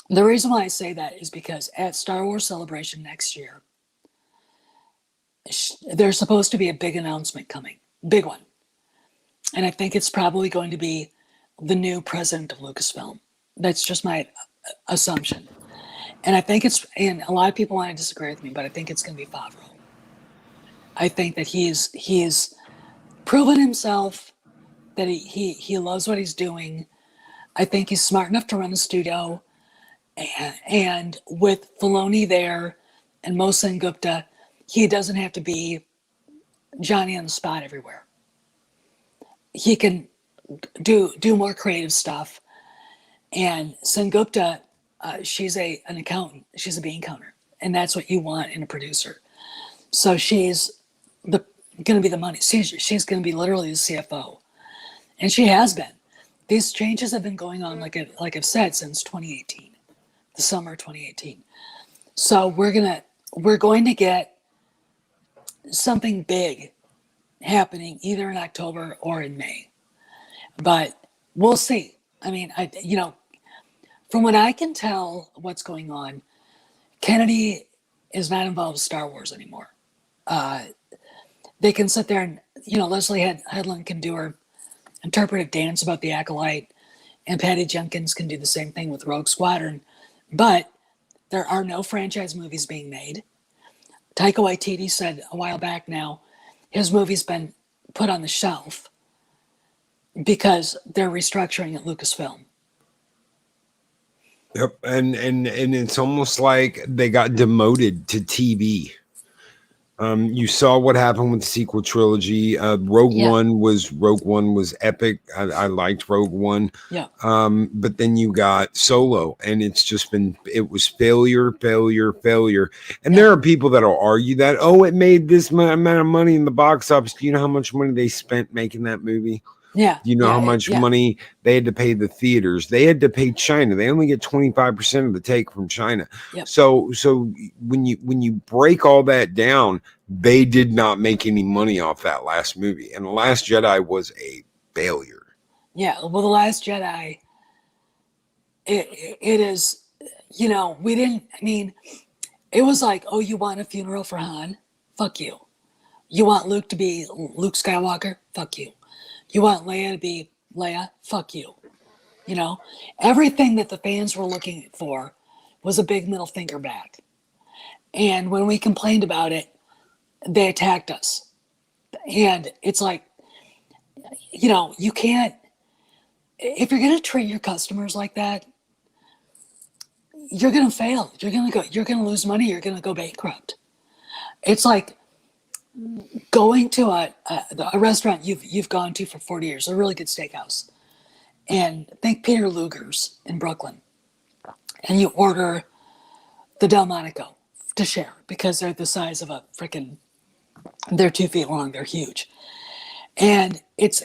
the reason why I say that is because at Star Wars Celebration next year, there's supposed to be a big announcement coming, big one. And I think it's probably going to be the new president of Lucasfilm. That's just my assumption. And I think and a lot of people want to disagree with me, but I think it's going to be Favreau. I think that he's proven himself that he loves what he's doing. I think he's smart enough to run a studio. And with Filoni there and Mohsen Gupta, he doesn't have to be Johnny on the spot everywhere. He can do more creative stuff. And Sen Gupta, she's an accountant. She's a bean counter. And that's what you want in a producer. So she's going to be the money. She's going to be literally the CFO. And she has been. These changes have been going on, like I've said, since 2018, the summer of 2018. So we're going to get something big happening either in October or in May. But we'll see. I mean, from what I can tell what's going on, Kennedy is not involved with Star Wars anymore. They can sit there and, Leslie Headland can do her interpretive dance about the Acolyte, and Patty Jenkins can do the same thing with Rogue Squadron. But there are no franchise movies being made. Taika Waititi said a while back now, his movie's been put on the shelf because they're restructuring at Lucasfilm. Yep, and it's almost like they got demoted to TV. You saw what happened with the sequel trilogy. Rogue One was epic. I liked Rogue One. Yeah. But then you got Solo, and it was failure. And there are people that'll argue that, it made this amount of money in the box office. Do you know how much money they spent making that movie? Yeah. Do you know how much money they had to pay the theaters? They had to pay China. They only get 25% of the take from China. Yep. So when you break all that down, they did not make any money off that last movie. And The Last Jedi was a failure. Yeah. Well, The Last Jedi, it is, it was like, oh, you want a funeral for Han? Fuck you. You want Luke to be Luke Skywalker? Fuck you. You want Leia to be Leia? Fuck you. Everything that the fans were looking for was a big middle finger back. And when we complained about it, they attacked us. And it's like, you can't, if you're going to treat your customers like that, you're going to fail. You're going to lose money. You're going to go bankrupt. It's like going to a restaurant you've gone to for 40 years, a really good steakhouse, and think Peter Luger's in Brooklyn, and you order the Delmonico to share because they're the size of a freaking, they're 2 feet long, they're huge, and it's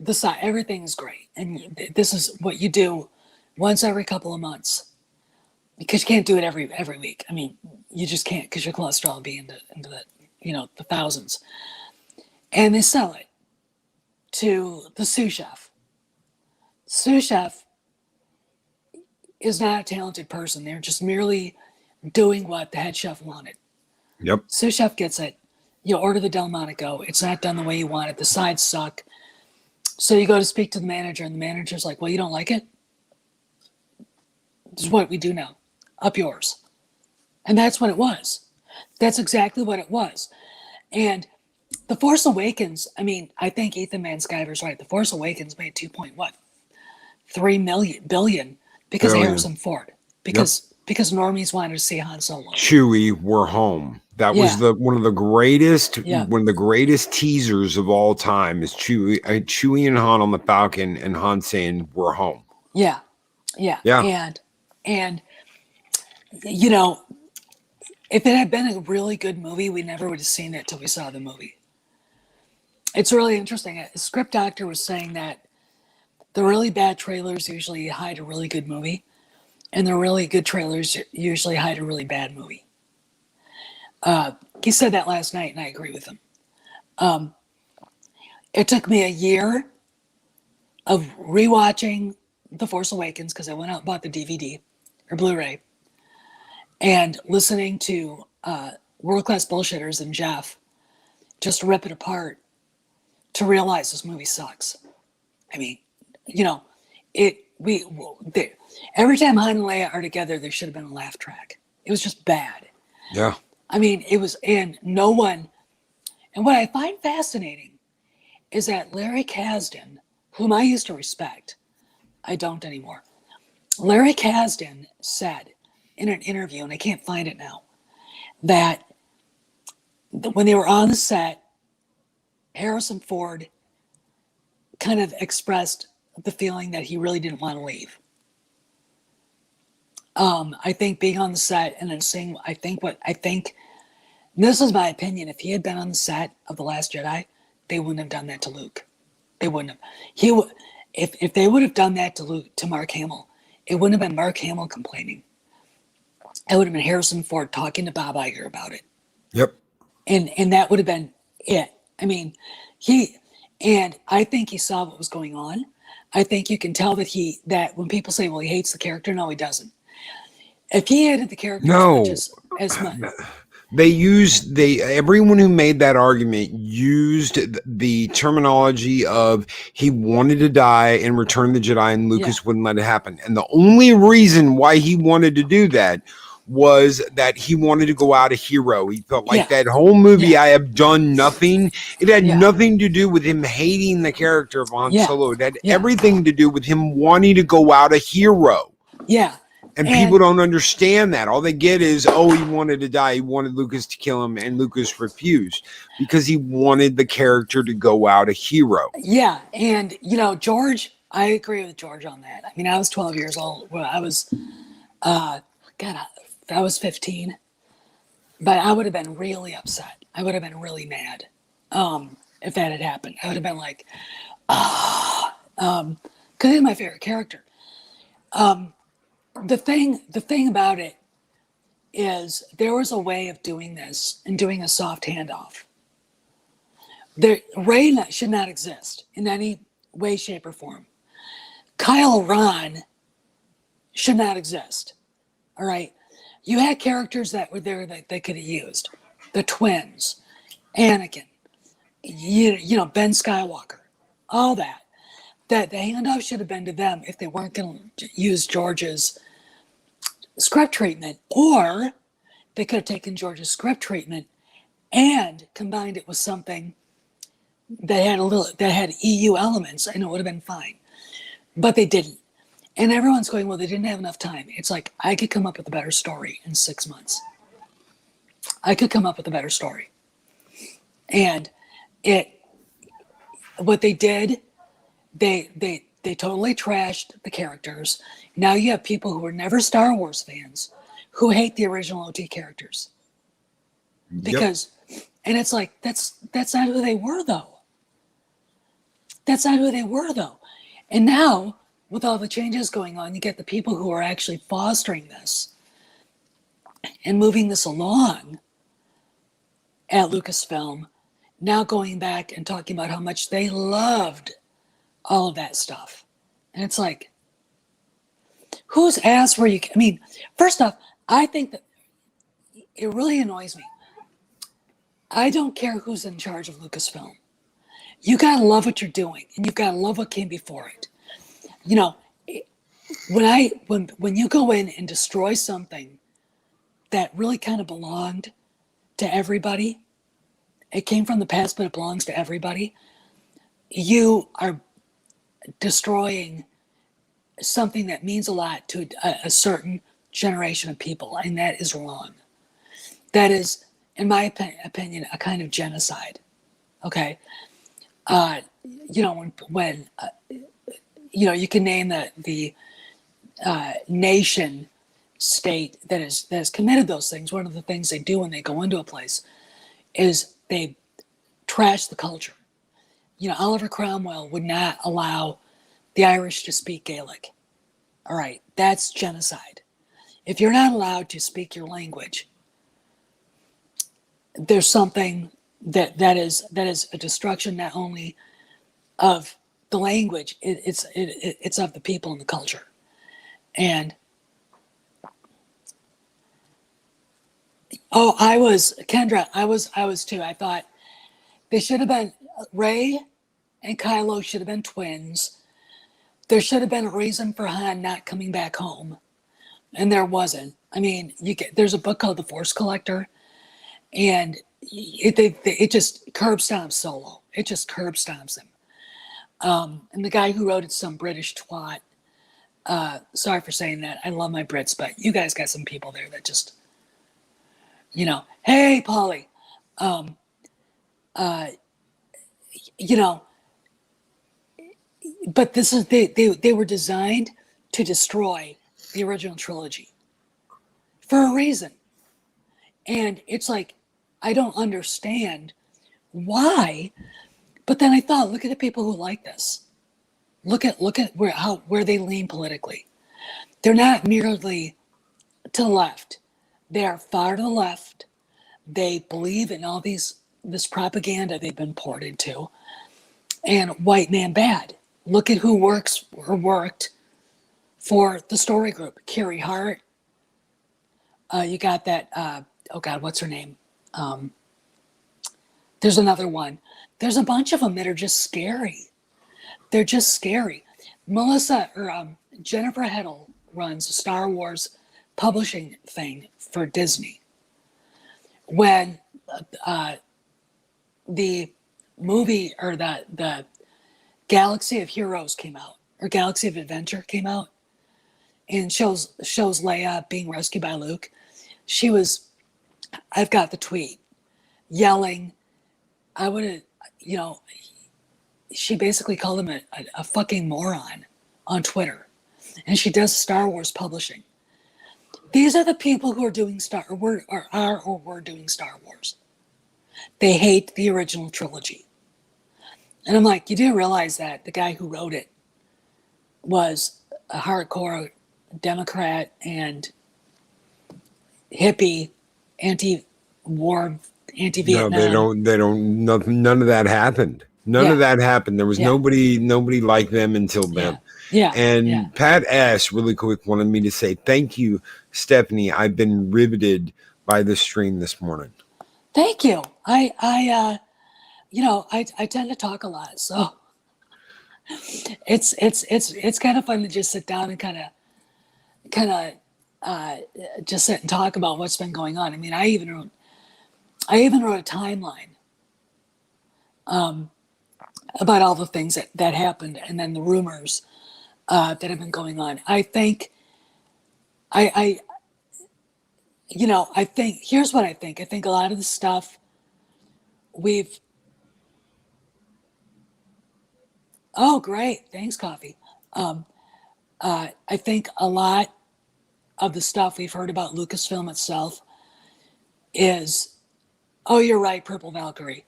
the size, everything's great, and this is what you do once every couple of months because you can't do it every week. I mean, you just can't because your cholesterol will be into the the thousands. And they sell it to the sous chef. Sous chef is not a talented person. They're just merely doing what the head chef wanted. Yep. Sous chef gets it. You order the Delmonico. It's not done the way you want it. The sides suck. So you go to speak to the manager, and the manager's like, well, you don't like it? This is what we do now. Up yours. And that's what it was. That's exactly what it was. And The Force Awakens, I think Ethan Van Sciver's right. The Force Awakens made $2.3 billion because of Harrison Ford. Because normies wanted to see Han Solo. Chewie, we're home. That was one of the greatest teasers of all time is Chewie and Han on the Falcon and Han saying we're home. Yeah. And if it had been a really good movie, we never would have seen it till we saw the movie. It's really interesting. A script doctor was saying that the really bad trailers usually hide a really good movie, and the really good trailers usually hide a really bad movie. He said that last night, and I agree with him. It took me a year of rewatching The Force Awakens because I went out and bought the DVD or Blu-ray, and listening to world-class bullshitters and Jeff just rip it apart to realize this movie sucks. Every time Han and Leia are together, there should have been a laugh track. It was just bad. Yeah. It was, and no one, and what I find fascinating is that Larry Kasdan, whom I used to respect, I don't anymore. Larry Kasdan said in an interview, and I can't find it now, that when they were on the set, Harrison Ford kind of expressed the feeling that he really didn't want to leave. I think being on the set and then seeing, this is my opinion, if he had been on the set of The Last Jedi, they wouldn't have done that to Luke. They wouldn't have. If they would have done that to Luke, to Mark Hamill, it wouldn't have been Mark Hamill complaining. It would have been Harrison Ford talking to Bob Iger about it. Yep. And that would have been it. I think he saw what was going on. I think you can tell that when people say, well, he hates the character, no, he doesn't. If he hated the character as much. Everyone who made that argument used the terminology of he wanted to die in Return of the Jedi and Lucas wouldn't let it happen. And the only reason why he wanted to do that was that he wanted to go out a hero. He felt like that whole movie, I have done nothing. It had nothing to do with him hating the character of Han Solo. It had everything to do with him wanting to go out a hero. Yeah. And people don't understand that. All they get is, oh, he wanted to die. He wanted Lucas to kill him, and Lucas refused because he wanted the character to go out a hero. Yeah, and George, I agree with George on that. I mean, I was 12 years old. Well, I was, I was 15, but I would have been really upset. I would have been really mad if that had happened. I would have been like, because he's my favorite character. The thing about it is there was a way of doing this and doing a soft handoff. Rey should not exist in any way, shape, or form. Kylo Ren should not exist. All right. You had characters that were there that they could have used. The twins, Anakin, Ben Skywalker, all that. That the handoff should have been to them if they weren't going to use George's script treatment, or they could have taken George's script treatment and combined it with something that had EU elements, and it would have been fine. But they didn't. And everyone's going, well, they didn't have enough time. It's like, I could come up with a better story in 6 months. I could come up with a better story. And what they did, they totally trashed the characters. Now you have people who were never Star Wars fans who hate the original OT characters. Because, and it's like, that's not who they were, though. That's not who they were, though. And now, with all the changes going on, you get the people who are actually fostering this and moving this along at Lucasfilm, now going back and talking about how much they loved all of that stuff. And it's like, whose ass were you? I mean, first off, I think that it really annoys me. I don't care who's in charge of Lucasfilm. You gotta love what you're doing, and you've gotta love what came before it. When you go in and destroy something that really kind of belonged to everybody, it came from the past, but it belongs to everybody. You are destroying something that means a lot to a certain generation of people, and that is wrong. That is, in my opinion, a kind of genocide. Okay, when you can name the nation state that has committed those things. One of the things they do when they go into a place is they trash the culture. Oliver Cromwell would not allow the Irish to speak Gaelic. All right, that's genocide. If you're not allowed to speak your language, there's something that is a destruction not only of the language, it's of the people and the culture. And I was too. I thought they should have been, Rey and Kylo should have been twins. There should have been a reason for Han not coming back home, and there wasn't. I mean, there's a book called The Force Collector, and it just curb stomps Solo. It just curb stomps him. And the guy who wrote it's some British twat. Sorry for saying that. I love my Brits, but you guys got some people there that just, hey, Polly, but this is they were designed to destroy the original trilogy for a reason. And it's like, I don't understand why, but then I thought, look at the people who like this. Look at where they lean politically. They're not merely to the left. They are far to the left. They believe in all this propaganda they've been poured into. And white man bad. Look at who works or worked for the story group. Carrie Hart. You got that, what's her name? There's another one. There's a bunch of them that are just scary. They're just scary. Jennifer Heddle runs a Star Wars publishing thing for Disney. When the movie or the Galaxy of Heroes came out, or Galaxy of Adventure came out, and shows Leia being rescued by Luke, I've got the tweet, yelling, I would have, she basically called him a fucking moron on Twitter. And she does Star Wars publishing. These are the people who are doing were doing Star Wars. They hate the original trilogy. And I'm like, you do realize that the guy who wrote it was a hardcore Democrat and hippie, anti-war, anti-Vietnam. No, they don't. None of that happened. None of that happened. There was nobody like them until then. Yeah. And Pat S. really quick wanted me to say thank you, Stephanie. I've been riveted by the stream this morning. Thank you. I tend to talk a lot, so it's kind of fun to just sit down and kind of just sit and talk about what's been going on. I mean, I even wrote a timeline about all the things that happened, and then the rumors that have been going on. I think here's what I think. I think a lot of the stuff oh, great. Thanks, coffee. I think a lot of the stuff we've heard about Lucasfilm itself is, oh, you're right, Purple Valkyrie,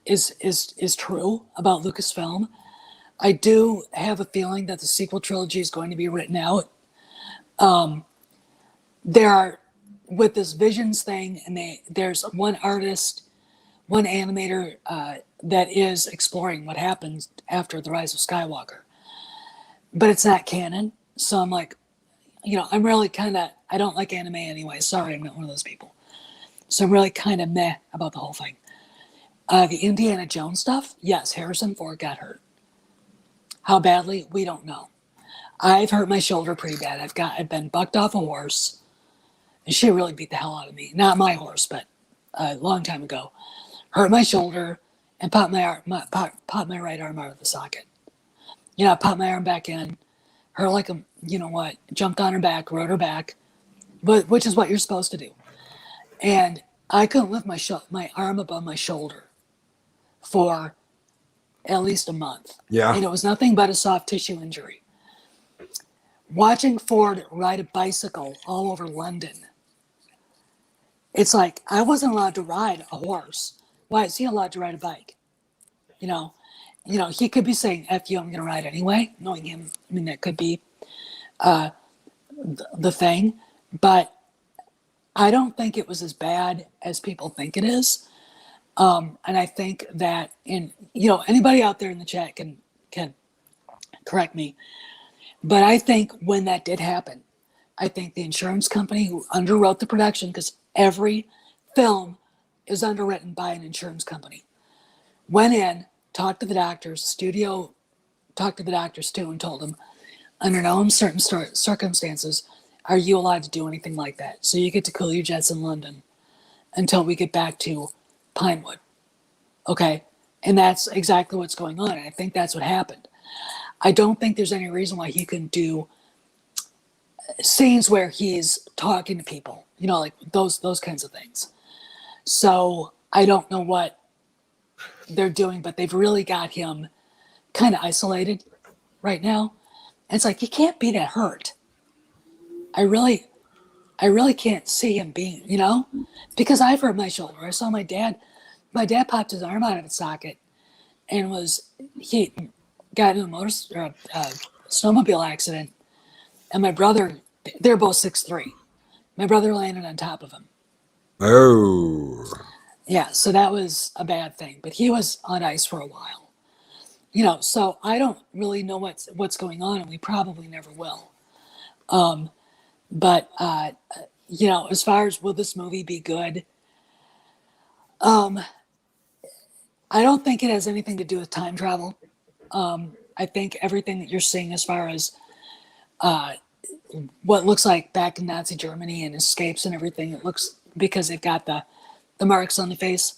is true about Lucasfilm. I do have a feeling that the sequel trilogy is going to be written out. There are, with this Visions thing, and there's one artist, one animator that is exploring what happens after the Rise of Skywalker, but it's not canon. So I'm like, I'm really I don't like anime anyway. Sorry, I'm not one of those people. So I'm really kind of meh about the whole thing. The Indiana Jones stuff, yes, Harrison Ford got hurt. How badly, we don't know. I've hurt my shoulder pretty bad. I've been bucked off a horse, and she really beat the hell out of me. Not my horse, but a long time ago. Hurt my shoulder and popped my right arm out of the socket. I popped my arm back in. Her like a, jumped on her back, rode her back, which is what you're supposed to do. And I couldn't lift my arm above my shoulder for at least a month. Yeah. And it was nothing but a soft tissue injury. Watching Ford ride a bicycle all over London, it's like I wasn't allowed to ride a horse. Why is he allowed to ride a bike? He could be saying, F you, I'm going to ride anyway. Knowing him, I mean, that could be the thing. But I don't think it was as bad as people think it is. And I think that, anybody out there in the chat can correct me. But I think when that did happen, I think the insurance company who underwrote the production, because every film is underwritten by an insurance company, went in, talked to the doctors, studio talked to the doctors too, and told them, under no uncertain circumstances, are you allowed to do anything like that? So you get to cool your jets in London until we get back to Pinewood. Okay? And that's exactly what's going on. And I think that's what happened. I don't think there's any reason why he couldn't do scenes where he's talking to people, like those kinds of things. So I don't know what they're doing, but they've really got him kind of isolated right now. And it's like, he can't be that hurt. I really can't see him being, because I've hurt my shoulder. I saw my dad popped his arm out of its socket and he got in a snowmobile accident. And my brother, they're both 6'3". My brother landed on top of him. Oh. Yeah, so that was a bad thing. But he was on ice for a while. So I don't really know what's going on, and we probably never will. But as far as will this movie be good, Um, I don't think it has anything to do with time travel. I think everything that you're seeing as far as what looks like back in Nazi Germany and escapes and everything, it looks because they've got the marks on the face.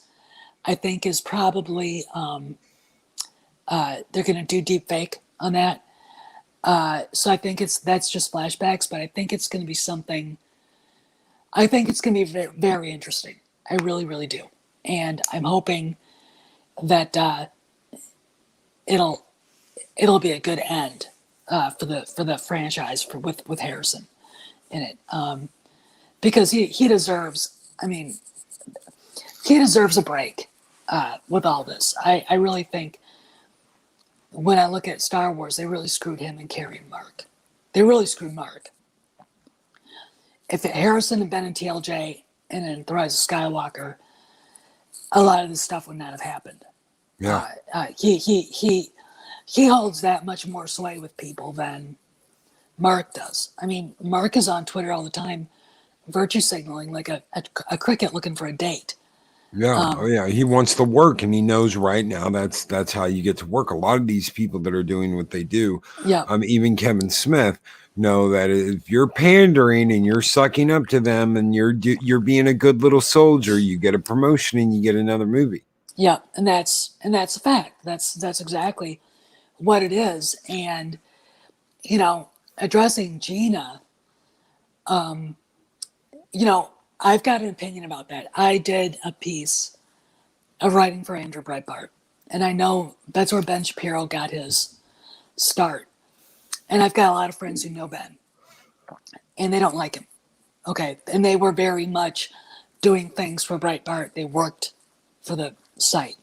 I think is probably they're going to do deep fake on that. So I think that's just flashbacks, but I think it's going to be something. I think it's going to be very, very interesting. I really, really do, and I'm hoping that it'll be a good end for the franchise with Harrison in it, because he deserves. I mean, he deserves a break with all this. I really think when I look at Star Wars, they really screwed him and Carrie and Mark. They really screwed Mark. If Harrison had been in TLJ and in The Rise of Skywalker, a lot of this stuff would not have happened. Yeah. He holds that much more sway with people than Mark does. I mean, Mark is on Twitter all the time, virtue signaling like a cricket looking for a date. Yeah. Oh yeah. He wants to work, and he knows right now that's how you get to work. A lot of these people that are doing what they do, Yeah. Even Kevin Smith, know that if you're pandering and you're sucking up to them and you're being a good little soldier, you get a promotion and you get another movie. Yeah, and that's a fact. That's exactly what it is. And addressing Gina, I've got an opinion about that. I did a piece of writing for Andrew Breitbart, and I know that's where Ben Shapiro got his start. And I've got a lot of friends who know Ben, and they don't like him. Okay, and they were very much doing things for Breitbart. They worked for the site.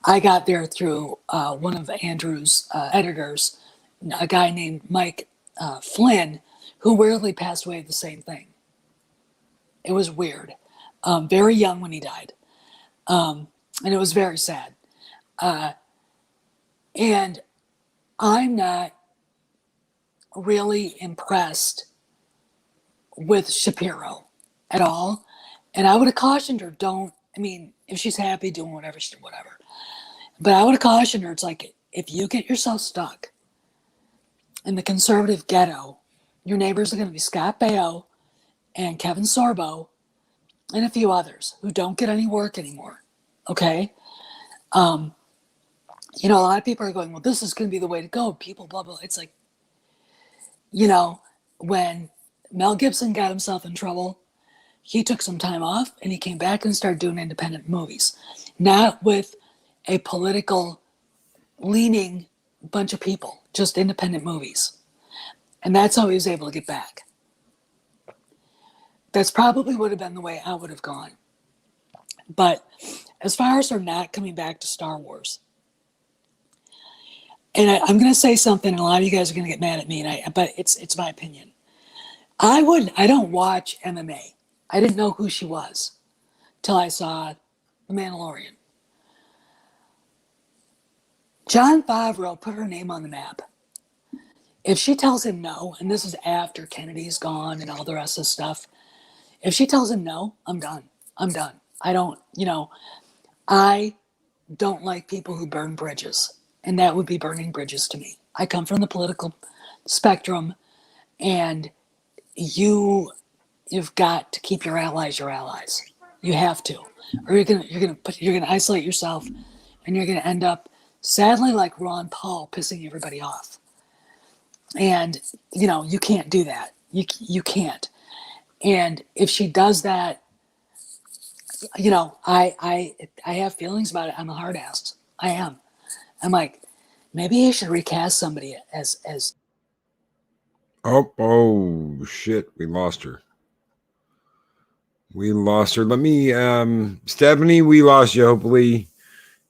I got there through one of Andrew's editors, a guy named Mike Flynn, who weirdly passed away of the same thing. It was weird. Very young when he died. And it was very sad. And I'm not really impressed with Shapiro at all. And I would have cautioned her, if she's happy doing whatever, whatever. But I would have cautioned her, it's like, if you get yourself stuck in the conservative ghetto, your neighbors are going to be Scott Baio and Kevin Sorbo and a few others who don't get any work anymore. Okay? A lot of people are going, well, this is going to be the way to go. People, blah, blah. It's like, when Mel Gibson got himself in trouble, he took some time off and he came back and started doing independent movies. Not with a political leaning bunch of people, just independent movies. And that's how he was able to get back. That's probably would have been the way I would have gone. But as far as her not coming back to Star Wars, and I'm going to say something, and a lot of you guys are going to get mad at me, but it's my opinion. I don't watch MMA. I didn't know who she was till I saw The Mandalorian. Jon Favreau put her name on the map. If she tells him no, and this is after Kennedy's gone and all the rest of the stuff, if she tells him no, I'm done. I don't like people who burn bridges, and that would be burning bridges to me. I come from the political spectrum, and you've got to keep your allies your allies. You have to, or you're gonna isolate yourself, and you're gonna end up sadly like Ron Paul pissing everybody off. And you can't do that. You can't. And if she does that, I have feelings about it. I'm a hard ass. I am. I'm like, maybe you should recast somebody as. Oh shit! We lost her. Let me, Stephanie. We lost you. Hopefully,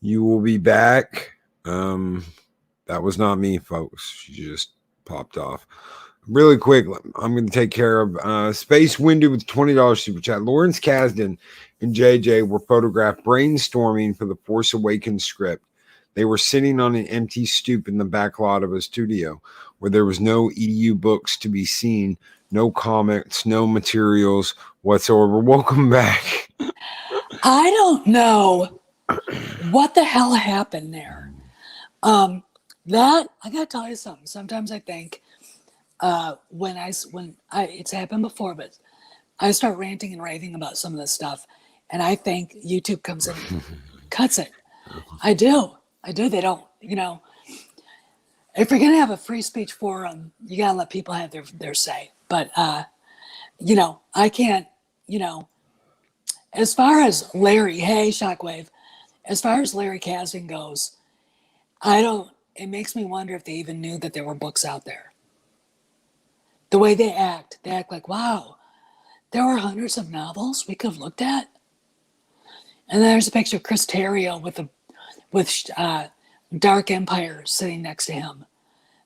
you will be back. That was not me, folks. She just popped off. Really quick, I'm going to take care of Space Window with $20 super chat. Lawrence Kasdan and JJ were photographed brainstorming for the Force Awakens script. They were sitting on an empty stoop in the back lot of a studio where there was no EU books to be seen, no comics, no materials whatsoever. Welcome back. I don't know what the hell happened there. That I gotta tell you something. Sometimes I think it's happened before, but I start ranting and raving about some of this stuff, and I think YouTube comes in, and cuts it. I do. They don't. If you're gonna have a free speech forum, you gotta let people have their say. But I can't. As far as Larry, hey Shockwave, as far as Larry Kasdan goes, it makes me wonder if they even knew that there were books out there. The way they act like, wow, there were hundreds of novels we could have looked at. And there's a picture of Chris Terrio with Dark Empire sitting next to him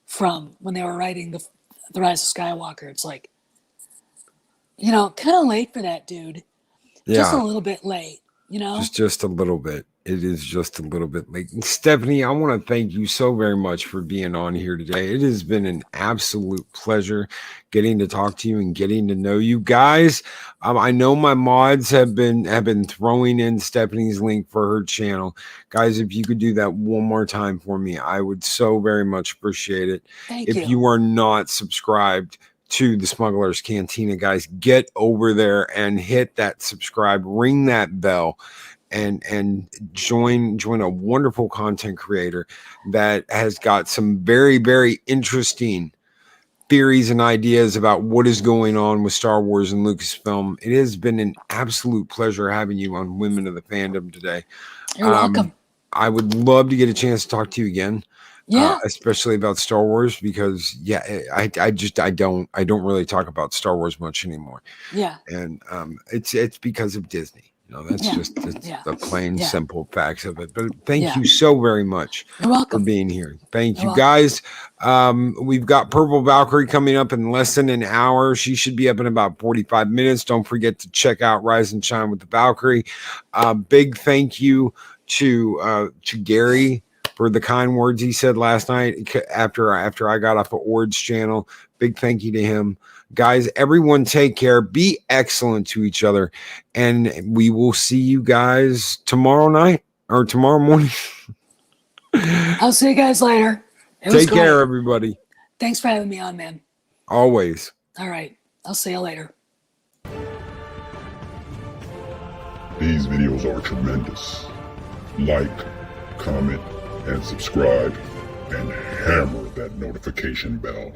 from when they were writing the Rise of Skywalker. It's like, kind of late for that dude. Yeah. Just a little bit late, Just a little bit. It is just a little bit late. And Stephanie, I want to thank you so very much for being on here today. It has been an absolute pleasure getting to talk to you and getting to know you guys. I know my mods have been throwing in Stephanie's link for her channel. Guys, if you could do that one more time for me, I would so very much appreciate it. Thank you. If you are not subscribed to the Smugglers Cantina, guys, get over there and hit that subscribe, ring that bell, and join a wonderful content creator that has got some very, very interesting theories and ideas about what is going on with Star Wars and Lucasfilm. It has been an absolute pleasure having you on Women of the Fandom today. You're welcome. I would love to get a chance to talk to you again. Yeah. Especially about Star Wars, because I don't really talk about Star Wars much anymore. Yeah. And it's because of Disney. That's just the plain simple facts of it. But thank you so very much for being here. Thank you, guys. We've got Purple Valkyrie coming up in less than an hour. She should be up in about 45 minutes. Don't forget to check out Rise and Shine with the Valkyrie. Big thank you to Gary for the kind words he said last night after I got off of Ord's channel. Big thank you to him. Guys, everyone take care. Be excellent to each other. And we will see you guys tomorrow night or tomorrow morning. I'll see you guys later. Take care, everybody. Thanks for having me on, man. Always. All right. I'll see you later. These videos are tremendous. Like, comment, and subscribe, and hammer that notification bell.